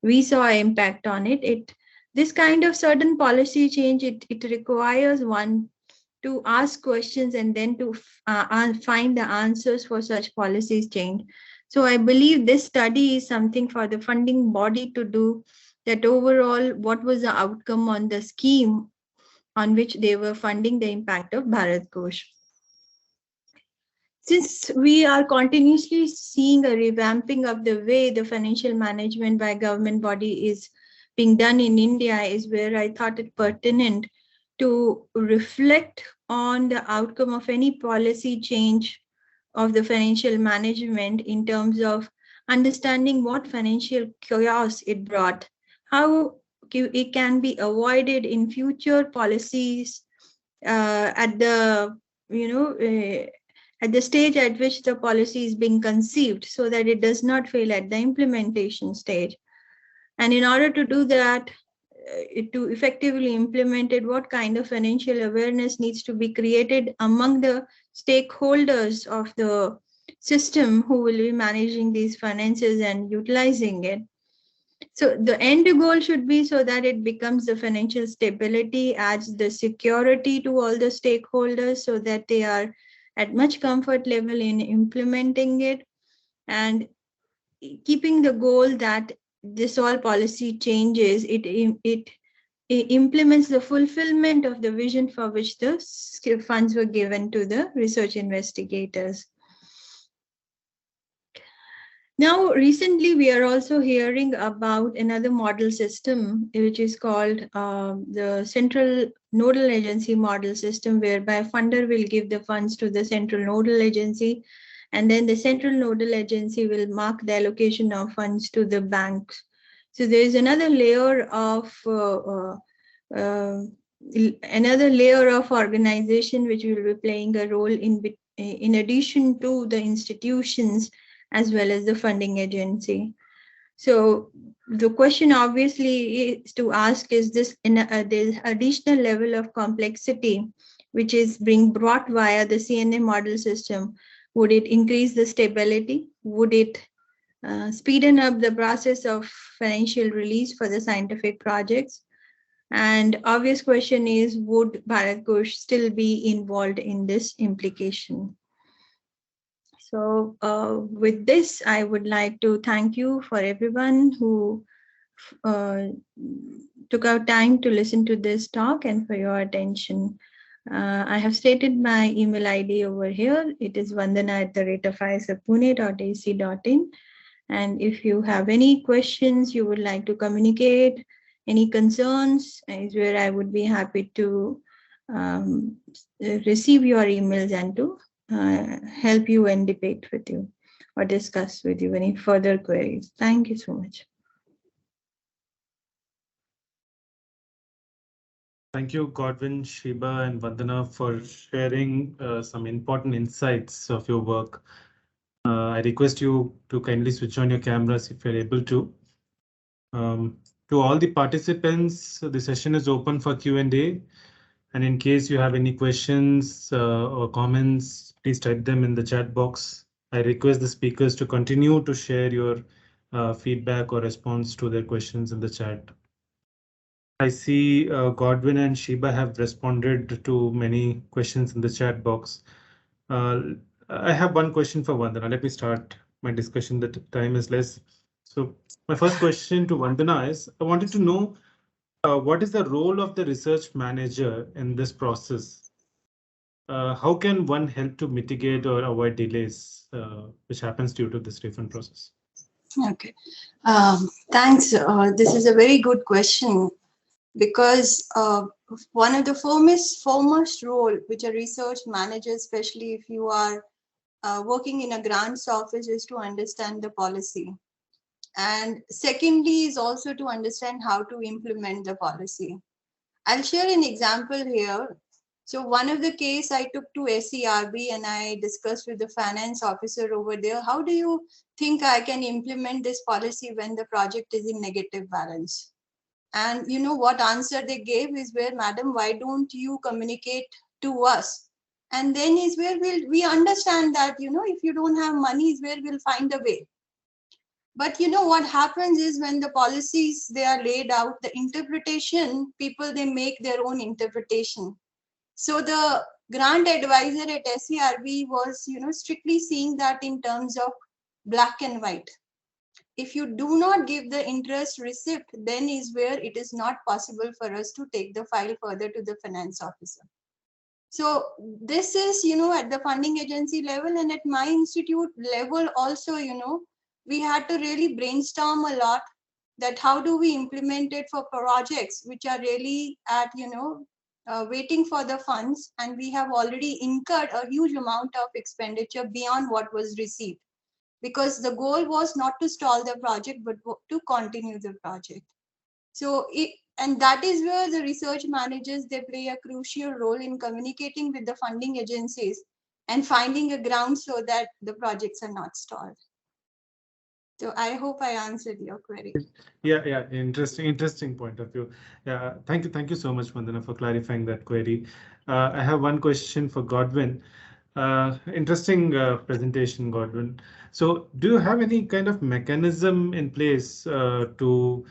we saw impact on it. This kind of certain policy change, it requires one to ask questions and then to find the answers for such policies change. So I believe this study is something for the funding body to do, that overall, what was the outcome on the scheme on which they were funding the impact of Bharat Kosh. Since we are continuously seeing a revamping of the way the financial management by government body is being done in India, is where I thought it pertinent to reflect on the outcome of any policy change of the financial management in terms of understanding what financial chaos it brought, how it can be avoided in future policies at the at the stage at which the policy is being conceived, so that it does not fail at the implementation stage. And in order to do that, to effectively implement it, what kind of financial awareness needs to be created among the stakeholders of the system who will be managing these finances and utilizing it. So the end goal should be so that it becomes the financial stability, adds the security to all the stakeholders so that they are at much comfort level in implementing it, and keeping the goal that this all policy changes, it implements the fulfillment of the vision for which the funds were given to the research investigators. Now, recently, we are also hearing about another model system, which is called the Central Nodal Agency Model System, whereby funder will give the funds to the Central Nodal Agency, and then the Central Nodal Agency will mark the allocation of funds to the banks. So there is another layer of organization which will be playing a role in addition to the institutions as well as the funding agency. So the question obviously is to ask, is this this additional level of complexity which is being brought via the CNA model system, would it increase the stability? Would it speeden up the process of financial release for the scientific projects? And obvious question is, would Bharat Kosh still be involved in this implication? So with this, I would like to thank you for everyone who took out time to listen to this talk and for your attention. I have stated my email ID over here. It is vandana@isapune.ac.in. And if you have any questions you would like to communicate, any concerns, is where I would be happy to receive your emails and to help you and debate with you or discuss with you any further queries. Thank you so much. Thank you, Godwin, Shiba, and Vandana for sharing some important insights of your work. I request you to kindly switch on your cameras if you're able to. To all the participants, the session is open for Q&A. And in case you have any questions or comments, please type them in the chat box. I request the speakers to continue to share your feedback or response to their questions in the chat. I see Godwin and Shiba have responded to many questions in the chat box. I have one question for Vandana. Let me start my discussion. The time is less. So my first question to Vandana is, I wanted to know what is the role of the research manager in this process? How can one help to mitigate or avoid delays which happens due to this refund process? Okay, thanks. This is a very good question, because one of the foremost role which a research manager, especially if you are working in a grants office, is to understand the policy. And secondly is also to understand how to implement the policy. I'll share an example here. So one of the case I took to SERB and I discussed with the finance officer over there, how do you think I can implement this policy when the project is in negative balance? And you know what answer they gave is where, madam, why don't you communicate to us? And then is where we understand that, you know, if you don't have money is where we'll find a way. But you know what happens is when the policies, they are laid out, the interpretation, people, they make their own interpretation. So the grant advisor at SERB was, you know, strictly seeing that in terms of black and white. If you do not give the interest receipt, then is where it is not possible for us to take the file further to the finance officer. So this is, at the funding agency level, and at my institute level also, we had to really brainstorm a lot that how do we implement it for projects which are really at, waiting for the funds, and we have already incurred a huge amount of expenditure beyond what was received, because the goal was not to stall the project, but to continue the project. So, and that is where the research managers, they play a crucial role in communicating with the funding agencies and finding a ground so that the projects are not stalled. So I hope I answered your query. Yeah, interesting point of view. Yeah, thank you so much, Vandana, for clarifying that query. I have one question for Godwin. Interesting presentation, Godwin. So, do you have any kind of mechanism in place to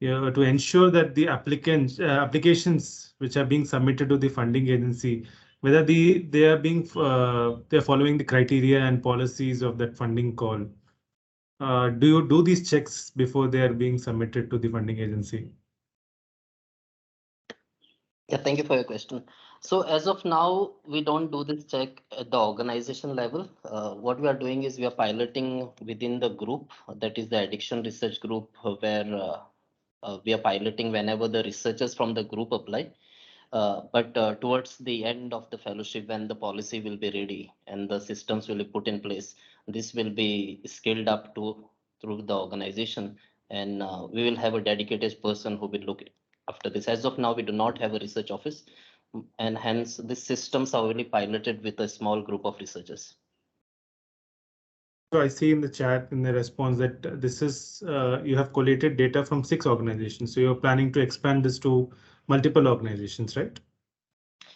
ensure that the applications which are being submitted to the funding agency, whether they are being they're following the criteria and policies of that funding call? Do you do these checks before they are being submitted to the funding agency? Yeah, thank you for your question. So as of now, we don't do this check at the organization level. What we are doing is we are piloting within the group, that is the addiction research group, where we are piloting whenever the researchers from the group apply. But towards the end of the fellowship, when the policy will be ready and the systems will be put in place, this will be scaled up through the organization, and we will have a dedicated person who will look after this. As of now, we do not have a research office, and hence the systems are only piloted with a small group of researchers. So I see in the chat in the response that this is you have collated data from 6 organizations. So you're planning to expand this to multiple organizations, right?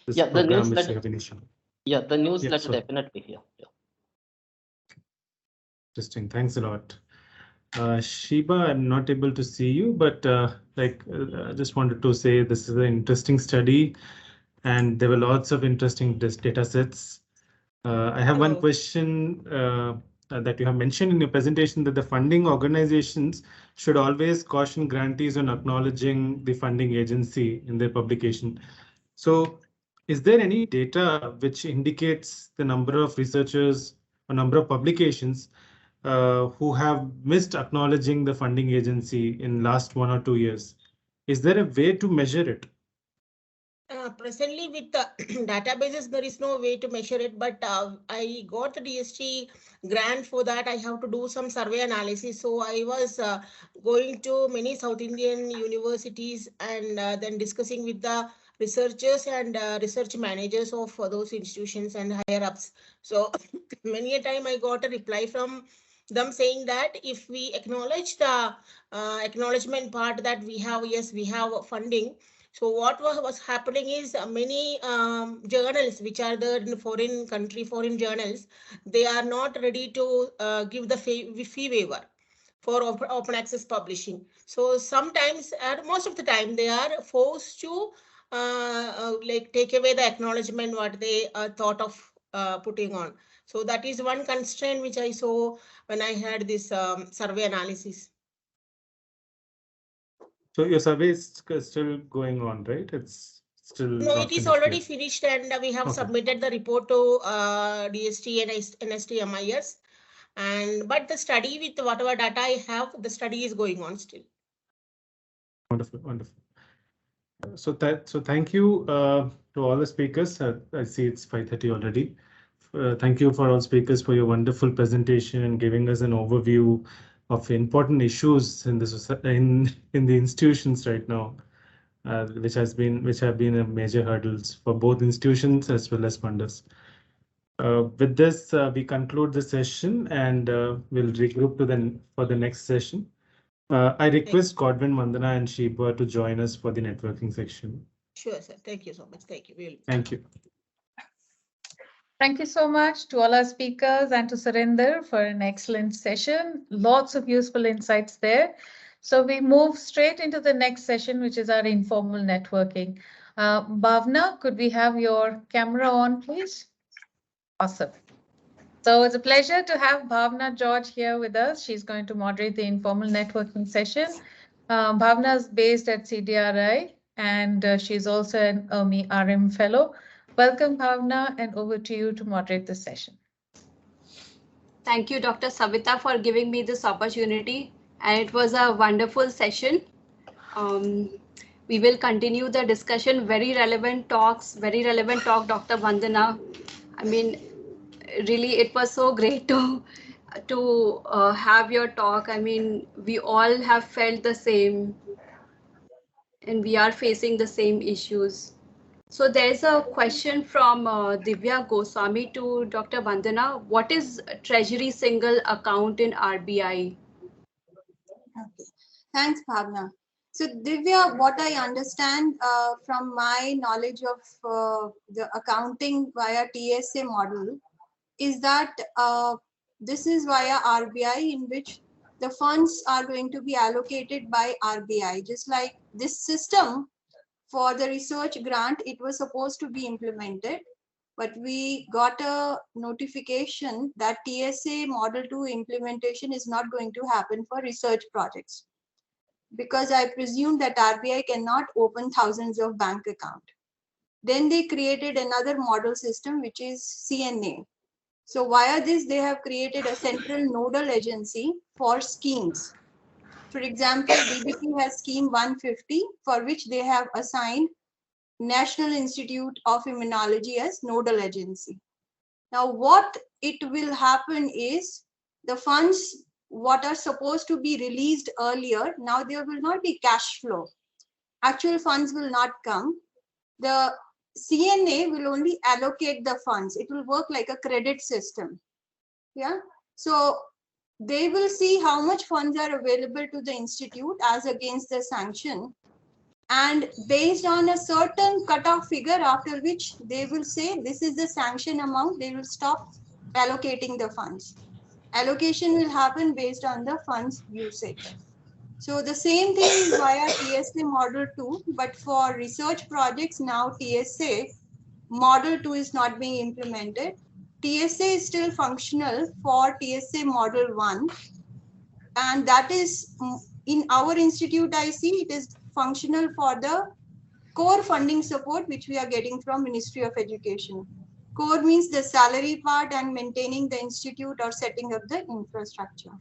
This Yeah, the program which you newsletter. have initiated. Yeah, the newsletter, Yeah, definitely. Yeah. Interesting. Thanks a lot. Shiba, I'm not able to see you, but I just wanted to say this is an interesting study and there were lots of interesting data sets. I have one question that you have mentioned in your presentation, that the funding organizations should always caution grantees on acknowledging the funding agency in their publication. So is there any data which indicates the number of researchers or number of publications who have missed acknowledging the funding agency in last 1 or 2 years? Is there a way to measure it? Presently, with the databases, there is no way to measure it, but I got the DST grant for that. I have to do some survey analysis. So I was going to many South Indian universities and then discussing with the researchers and research managers of those institutions and higher ups. So many a time I got a reply from them saying that if we acknowledge the acknowledgement part that we have, yes, we have funding. So what was happening is many journals which are there in foreign journals, they are not ready to give the fee waiver for open access publishing. So sometimes, most of the time, they are forced to like take away the acknowledgement what they thought of putting on. So that is one constraint which I saw when I had this survey analysis. So your survey is still going on, right? It's still no, not it is finished already yet. finished, and we have submitted the report to DST and NSTMIS. And but the study with whatever data I have, the study is going on still. Wonderful. So thank you to all the speakers. I see it's 5:30 already. Thank you for all speakers for your wonderful presentation and giving us an overview of important issues in the institutions right now, which have been a major hurdles for both institutions as well as funders. With this, we conclude the session and we'll regroup for the next session. I request Godwin, Vandana, and Shiba to join us for the networking section. Sure, sir. Thank you so much. Thank you. Thank you. Thank you so much to all our speakers and to Surinder for an excellent session. Lots of useful insights there. So we move straight into the next session, which is our informal networking. Bhavna, could we have your camera on, please? Awesome. So it's a pleasure to have Bhavna George here with us. She's going to moderate the informal networking session. Bhavna is based at CDRI and she's also an IRMI RM fellow. Welcome, Bhavna, and over to you to moderate the session. Thank you, Dr. Savita, for giving me this opportunity. And it was a wonderful session. We will continue the discussion. Very relevant talks, very relevant talk, Dr. Vandana. I mean, really, it was so great to have your talk. I mean, we all have felt the same and we are facing the same issues. So there's a question from Divya Goswami to Dr. Vandana. What is Treasury Single Account in RBI? Okay. Thanks, Bhavna. So Divya, what I understand from my knowledge of the accounting via TSA model is that this is via RBI, in which the funds are going to be allocated by RBI. Just like this system for the research grant, it was supposed to be implemented, but we got a notification that TSA Model 2 implementation is not going to happen for research projects, because I presume that RBI cannot open thousands of bank accounts. Then they created another model system, which is CNA. So via this, they have created a central nodal agency for schemes. For example, DBT has scheme 150, for which they have assigned National Institute of Immunology as nodal agency. Now, what it will happen is the funds what are supposed to be released earlier, now there will not be cash flow. Actual funds will not come. The CNA will only allocate the funds. It will work like a credit system. Yeah. So they will see how much funds are available to the institute as against the sanction. And based on a certain cutoff figure, after which they will say this is the sanction amount, they will stop allocating the funds. Allocation will happen based on the funds usage. So the same thing is via TSA Model 2, but for research projects now TSA Model 2 is not being implemented. TSA is still functional for TSA Model 1, and that is in our institute I see it is functional for the core funding support which we are getting from Ministry of Education. Core means the salary part and maintaining the institute or setting up the infrastructure.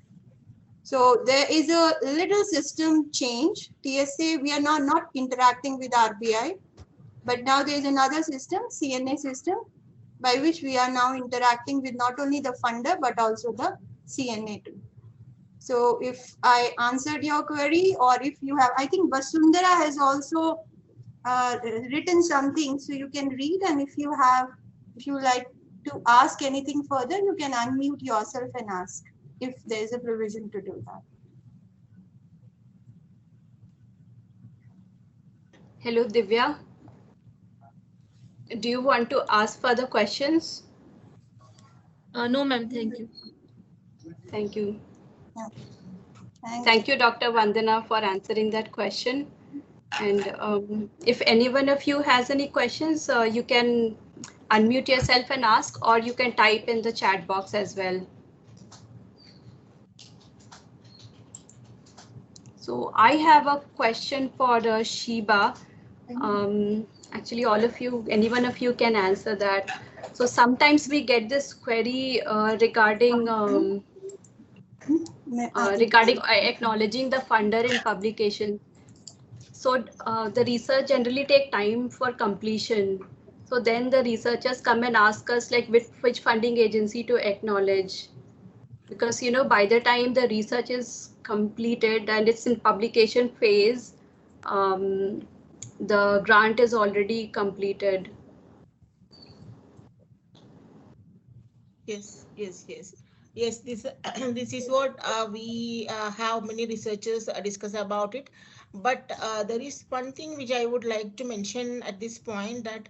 So there is a little system change. TSA, we are now not interacting with RBI, but now there is another system, CNA system, by which we are now interacting with not only the funder, but also the CNA too. So if I answered your query, or if you have, I think Vasundhara has also written something, so you can read, and if you like to ask anything further, you can unmute yourself and ask if there is a provision to do that. Hello, Divya. Do you want to ask further questions? No, ma'am. Thank you. Thank you. Yeah. Thank you, Dr. Vandana, for answering that question. And if any one of you has any questions, you can unmute yourself and ask, or you can type in the chat box as well. So I have a question for Shiba. Actually, all of you, any one of you can answer that. So sometimes we get this query regarding acknowledging the funder in publication. So the research generally take time for completion. So then the researchers come and ask us like which funding agency to acknowledge. Because, you know, by the time the research is completed and it's in publication phase, the grant is already completed. Yes. Yes, this this is what we have many researchers discuss about it. But there is one thing which I would like to mention at this point, that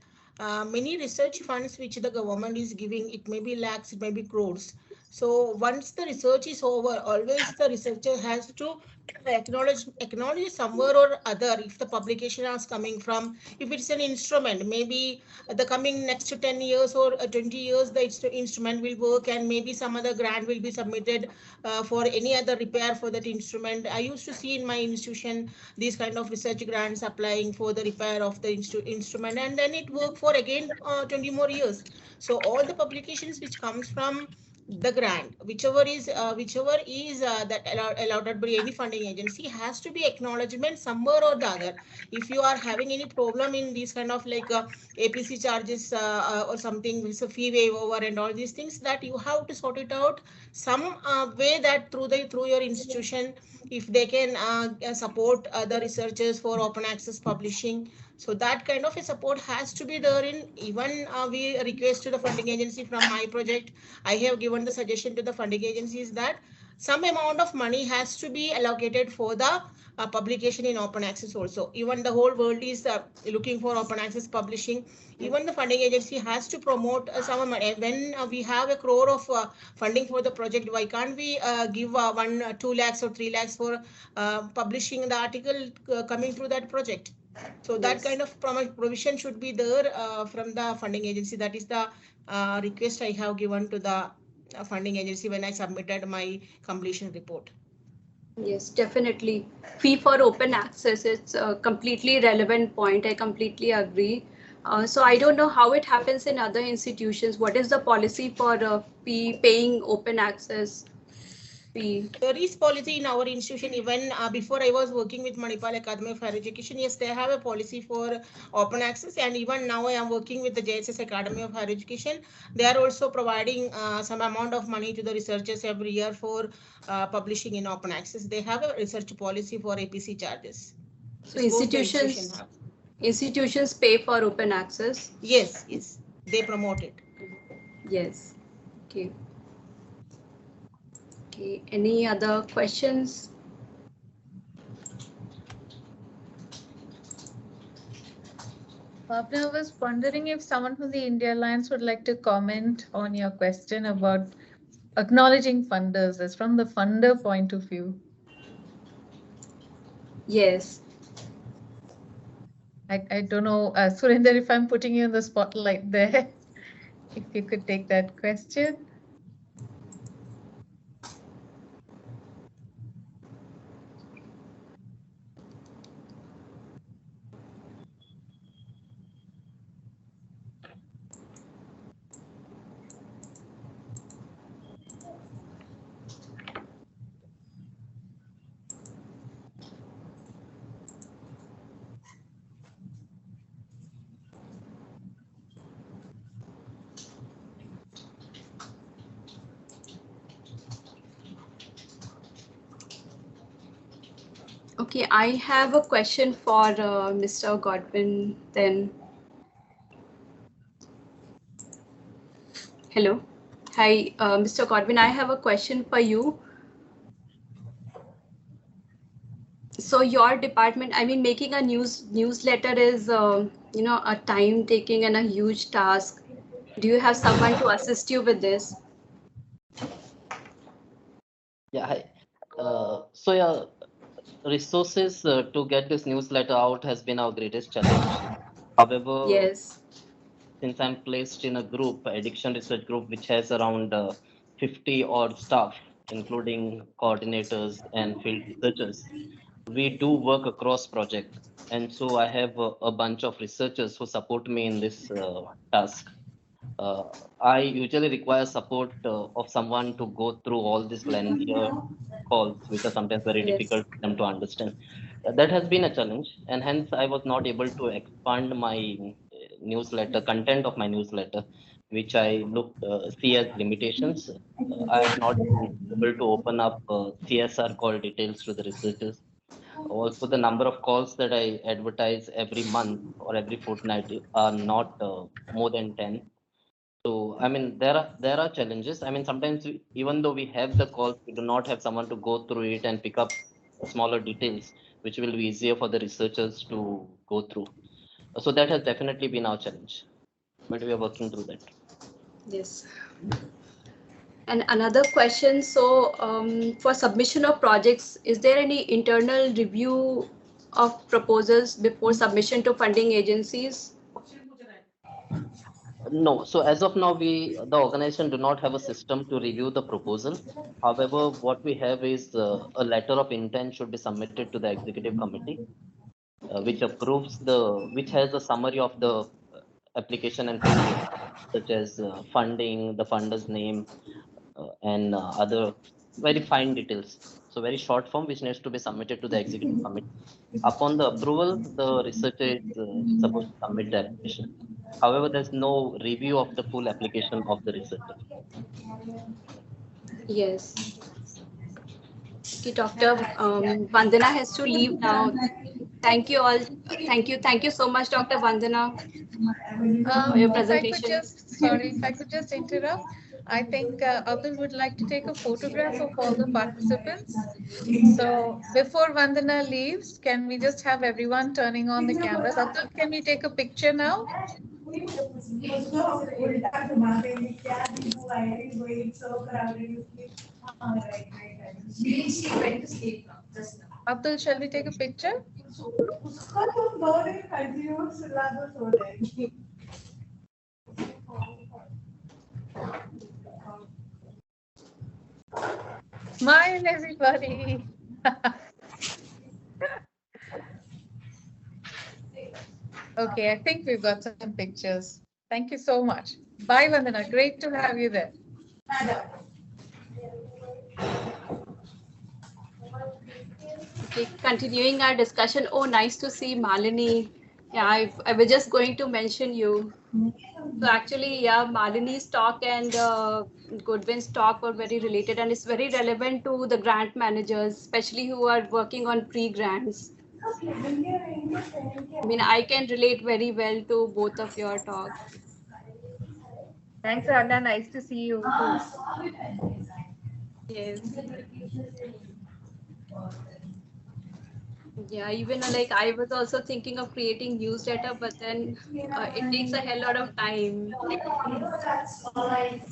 many research funds which the government is giving, it may be lakhs, it may be crores. So once the research is over, always the researcher has to acknowledge somewhere or other if the publication is coming from, if it's an instrument, maybe the coming next 10 years or 20 years, the instrument will work, and maybe some other grant will be submitted for any other repair for that instrument. I used to see in my institution these kind of research grants applying for the repair of the instrument, and then it worked for again 20 more years. So all the publications which comes from the grant, whichever is that allowed by any funding agency, has to be acknowledgement somewhere or the other. If you are having any problem in these kind of like APC charges or something with a fee waiver and all these things, that you have to sort it out some way, that through your institution, if they can support the researchers for open access publishing. So that kind of a support has to be there. In even we request to the funding agency from my project, I have given the suggestion to the funding agencies that some amount of money has to be allocated for the publication in open access also. Even the whole world is looking for open access publishing. Even the funding agency has to promote some money. When we have 1 crore of funding for the project, why can't we give 2 lakhs or 3 lakhs for publishing the article coming through that project? So that kind of provision should be there from the funding agency. That is the request I have given to the funding agency when I submitted my completion report. Yes, definitely. Fee for open access, it's a completely relevant point. I completely agree. So I don't know how it happens in other institutions. What is the policy for fee paying open access fee? There is policy in our institution. Even before I was working with Manipal Academy of Higher Education, yes, they have a policy for open access. And even now I am working with the JSS Academy of Higher Education. They are also providing some amount of money to the researchers every year for publishing in open access. They have a research policy for APC charges. So institutions pay for open access? Yes, they promote it. Yes. Okay. Okay, any other questions? Bhavna, I was wondering if someone from the India Alliance would like to comment on your question about acknowledging funders as from the funder point of view. Yes. I don't know, Surinder, if I'm putting you in the spotlight there, if you could take that question. Okay, I have a question for Mr. Godwin then. Hello. Hi, Mr. Godwin, I have a question for you. So your department, I mean, making a newsletter is, a time taking and a huge task. Do you have someone to assist you with this? Yeah, hi. Resources to get this newsletter out has been our greatest challenge. However, yes, since I'm placed in a group, addiction research group, which has around 50 odd staff, including coordinators and field researchers, we do work across project. And so I have a bunch of researchers who support me in this task. I usually require support of someone to go through all these lengthy calls, which are sometimes very difficult for them to understand. That has been a challenge, and hence I was not able to expand my newsletter, content of my newsletter, which I see as limitations. I have not been able to open up CSR call details to the researchers. Also, the number of calls that I advertise every month or every fortnight are not more than 10. So, I mean, there are challenges. I mean, sometimes even though we have the calls, we do not have someone to go through it and pick up smaller details, which will be easier for the researchers to go through. So that has definitely been our challenge, but we are working through that. Yes. And another question, so for submission of projects, is there any internal review of proposals before submission to funding agencies? No, so as of now, the organization do not have a system to review the proposal. However, what we have is a letter of intent should be submitted to the executive committee, which has a summary of the application and facilities, such as funding, the funder's name, and other very fine details. So very short form, which needs to be submitted to the executive committee. Upon the approval, the researcher is supposed to submit the application. However, there's no review of the full application of the researcher. Yes. Okay, Dr. Vandana has to leave now. Thank you all. Thank you so much, Dr. Vandana, for your presentation. If I could just interrupt. I think Abdul would like to take a photograph of all the participants. So before Vandana leaves, can we just have everyone turning on the cameras? Abdul, can we take a picture now? Abdul, shall we take a picture? Smile, everybody. Okay, I think we've got some pictures. Thank you so much. Bye, Vandana. Great to have you there. Okay, continuing our discussion. Oh, nice to see Malini. Yeah, I was just going to mention you. So actually, yeah, Malini's talk and Goodwin's talk were very related, and it's very relevant to the grant managers, especially who are working on pre-grants. I mean, I can relate very well to both of your talks. Thanks, Anna. Nice to see you too. Yes. Yeah, even like I was also thinking of creating newsletter, but then it takes a hell lot of time. Data and everything.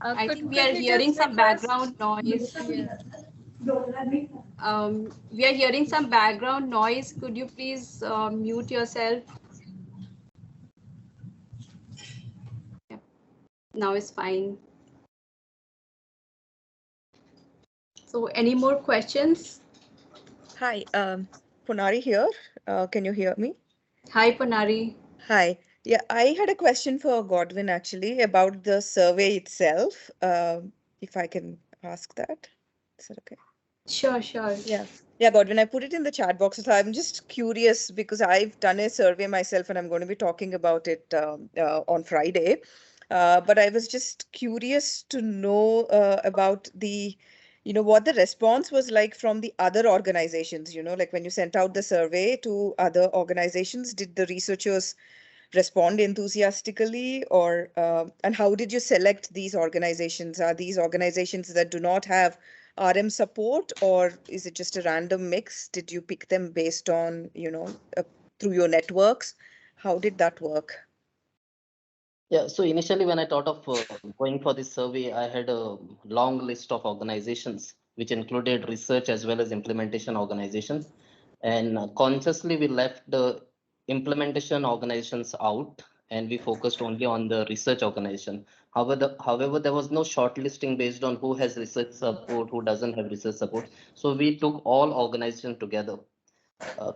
I think we are hearing some background noise. Yeah. We are hearing some background noise. Could you please mute yourself? Yeah. Now it's fine. So any more questions? Hi, Punari here. Can you hear me? Hi, Panari. Hi. Yeah, I had a question for Godwin actually about the survey itself. If I can ask that. Is that okay? Sure, sure. Yeah. Yeah, Godwin, I put it in the chat box. So I'm just curious because I've done a survey myself and I'm going to be talking about it on Friday. But I was just curious to know about what the response was like from the other organizations, like when you sent out the survey to other organizations, did the researchers respond enthusiastically or and how did you select these organizations? Are these organizations that do not have RM support, or is it just a random mix? Did you pick them based on, through your networks? How did that work? Yeah, so initially when I thought of going for this survey, I had a long list of organizations, which included research as well as implementation organizations. And consciously we left the implementation organizations out and we focused only on the research organization. However, there was no shortlisting based on who has research support, who doesn't have research support. So we took all organizations together.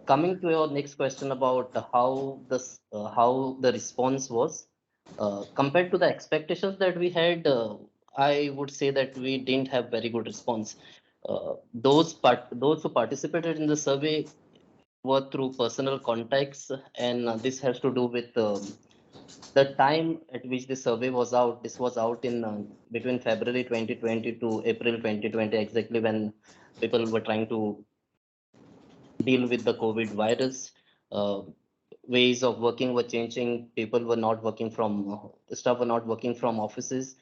Coming to your next question about how the response was, compared to the expectations that we had, I would say that we didn't have very good response. Those who participated in the survey were through personal contacts, and this has to do with the time at which the survey was out. This was out in between February 2020 to April 2020, exactly when people were trying to deal with the COVID virus. Ways of working were changing. People were not working from staff were not working from offices.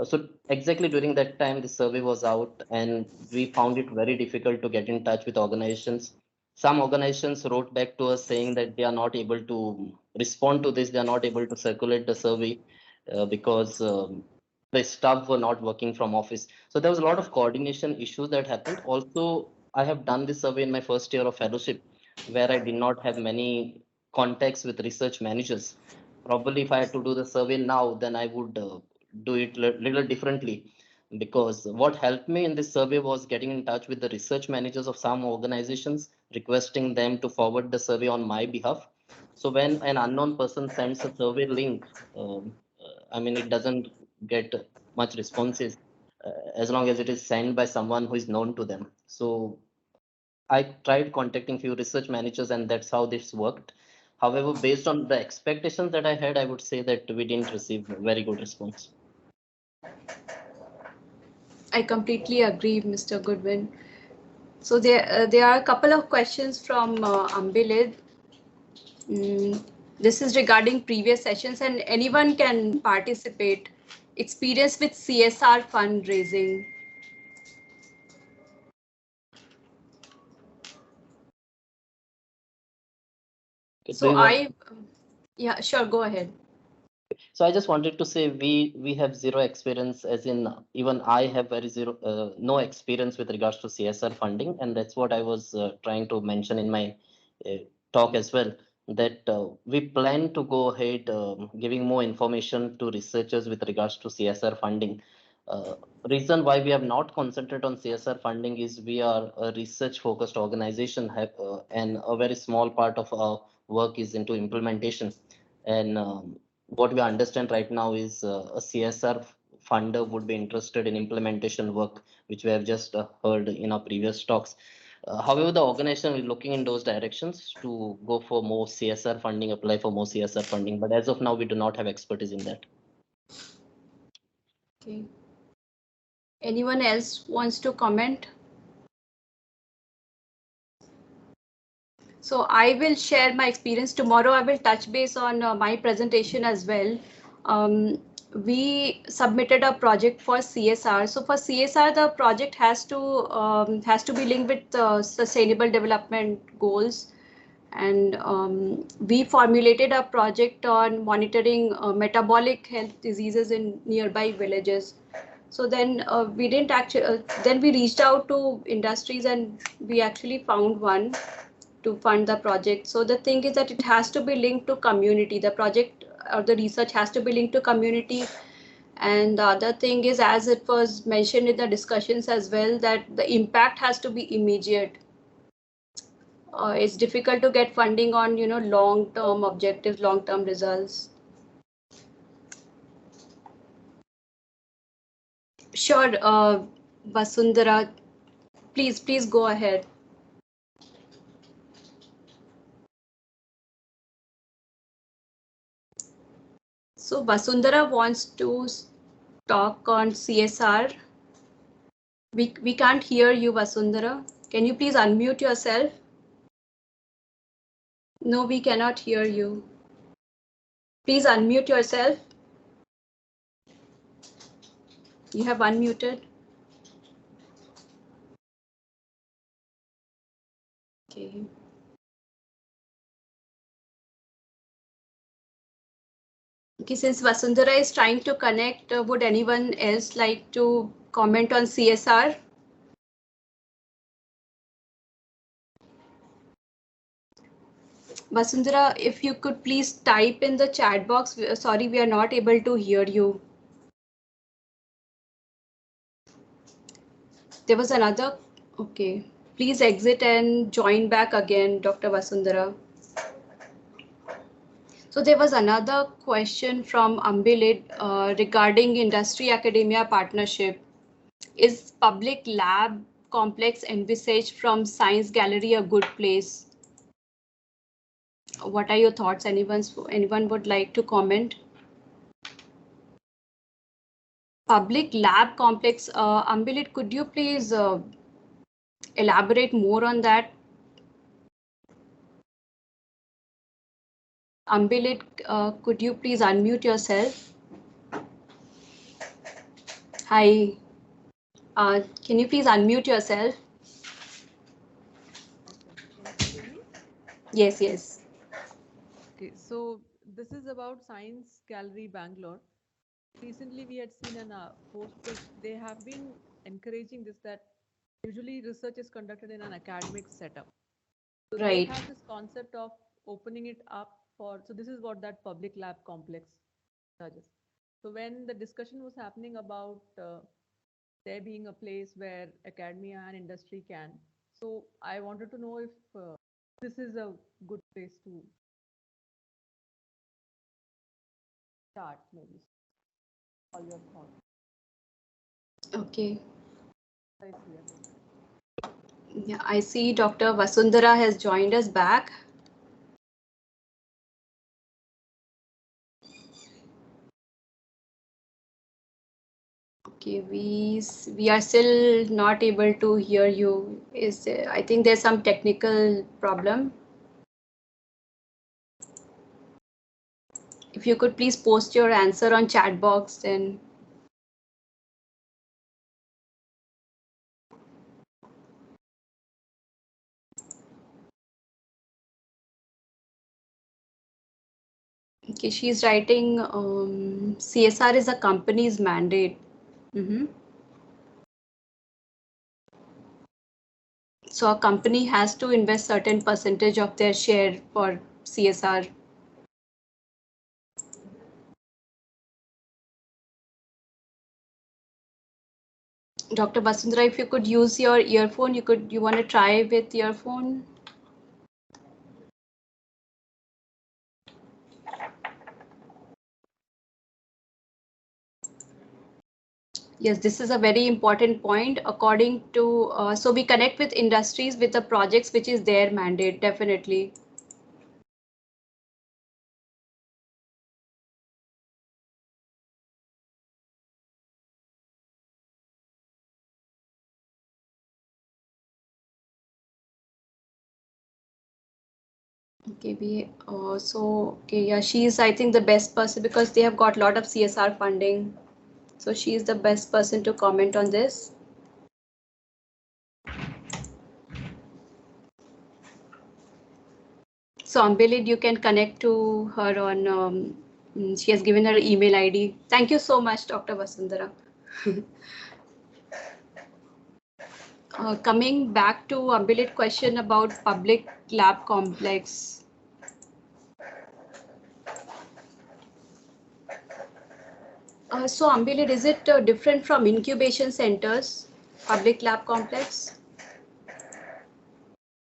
So exactly during that time, the survey was out, and we found it very difficult to get in touch with organizations. some organizations wrote back to us saying that they are not able to respond to this, they are not able to circulate the survey because the staff were not working from office. So there was a lot of coordination issues that happened. Also, I have done this survey in my first year of fellowship, where I did not have many contacts with research managers. Probably if I had to do the survey now, then I would do it little differently, because what helped me in this survey was getting in touch with the research managers of some organizations, requesting them to forward the survey on my behalf. So when an unknown person sends a survey link, I mean, it doesn't get much responses as long as it is sent by someone who is known to them. So I tried contacting few research managers, and that's how this worked. However, based on the expectations that I had, I would say that we didn't receive a very good response. I completely agree, Mr. Goodwin. So there are a couple of questions from Ambilid. This is regarding previous sessions, and anyone can participate. Experience with CSR fundraising. Yeah, sure, go ahead. So I just wanted to say we have zero experience, as in even I have no experience with regards to CSR funding, and that's what I was trying to mention in my talk as well, that we plan to go ahead giving more information to researchers with regards to CSR funding. Reason why we have not concentrated on CSR funding is we are a research focused organization, and a very small part of our work is into implementation. And what we understand right now is a CSR funder would be interested in implementation work, which we have just heard in our previous talks. However, the organization is looking in those directions to go for more CSR funding, apply for more CSR funding. But as of now, we do not have expertise in that. Okay. Anyone else wants to comment? So I will share my experience. Tomorrow I will touch base on my presentation as well. We submitted a project for CSR. So for CSR, the project has to be linked with sustainable development goals. And we formulated a project on monitoring metabolic health diseases in nearby villages. So then we didn't actually, then we reached out to industries and we actually found one to fund the project. So the thing is that it has to be linked to community. The project or the research has to be linked to community. And the other thing is, as it was mentioned in the discussions as well, that the impact has to be immediate. It's difficult to get funding on, long-term objectives, long-term results. Sure, Vasundhara, please go ahead. So Vasundhara wants to talk on CSR. We can't hear you, Vasundhara. Can you please unmute yourself? No, we cannot hear you. Please unmute yourself. You have unmuted. Okay. Okay, since Vasundhara is trying to connect, would anyone else like to comment on CSR? Vasundhara, if you could please type in the chat box. Sorry, we are not able to hear you. There was another, okay. Please exit and join back again, Dr. Vasundhara. So there was another question from Ambilid regarding industry-academia partnership. Is public lab complex envisaged from Science Gallery a good place? What are your thoughts? Anyone would like to comment? Public lab complex, Ambilid, could you please elaborate more on that? Ambilid, could you please unmute yourself? Hi. Can you please unmute yourself? Yes, yes. Okay, so this is about Science Gallery Bangalore. Recently, we had seen an post because they have been encouraging this, that usually research is conducted in an academic setup. So Right. they have this concept of opening it up for, so this is what that public lab complex does. So when the discussion was happening about there being a place where academia and industry can, so I wanted to know if this is a good place to start, maybe. All your thoughts. Okay. Right here. Yeah, I see Dr. Vasundhara has joined us back. Okay, we are still not able to hear you. I think there's some technical problem. If you could please post your answer on chat box, then. Okay, she's writing CSR is a company's mandate. So a company has to invest certain percentage of their share for CSR. Dr. Vasundhara, if you could use your earphone, you want to try with earphone? Yes, this is a very important point. According to, so we connect with industries with the projects which is their mandate, definitely. Okay, okay, yeah, she's, I think, the best person because they have got a lot of CSR funding. So she is the best person to comment on this. So Ambilid, you can connect to her on, she has given her email ID. Thank you so much, Dr. Vasundhara. Coming back to Ambilid question about public lab complex. So Ambilid, is it different from incubation centers, public lab complex?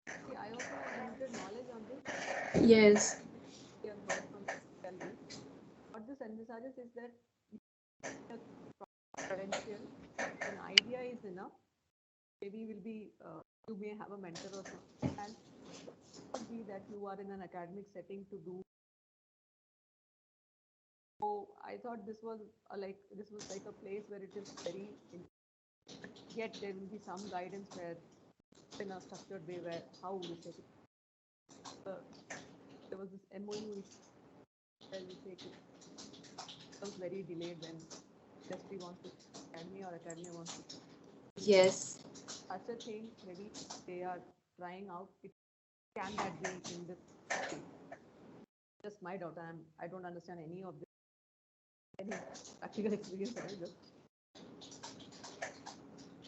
See, I also have limited knowledge on this. Yes. We have heard from Kelly. What this envisages is that credential, an idea is enough. Maybe will be you may have a mentor or something, and it could be that you are in an academic setting to do. So I thought this was like a place where it is very, yet there will be some guidance where in a structured way where how research. There was this MOU where we take it. It was very delayed when industry wants to academia or academia wants to. Yes. Such a thing, maybe they are trying out. It can that be in this? Just my doubt. I don't understand any of this. Any practical experience either.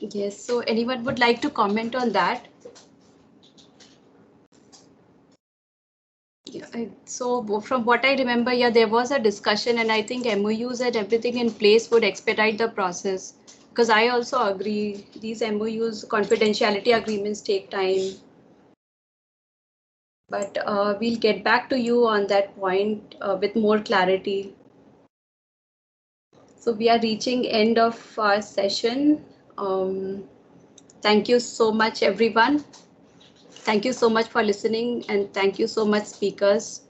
Yes. So anyone would like to comment on that? Yeah, so from what I remember, yeah, there was a discussion, and I think MOUs and everything in place would expedite the process. Because I also agree, these MOUs, confidentiality agreements take time. But we'll get back to you on that point with more clarity. So we are reaching end of our session. Thank you so much, everyone. Thank you so much for listening, and thank you so much, speakers.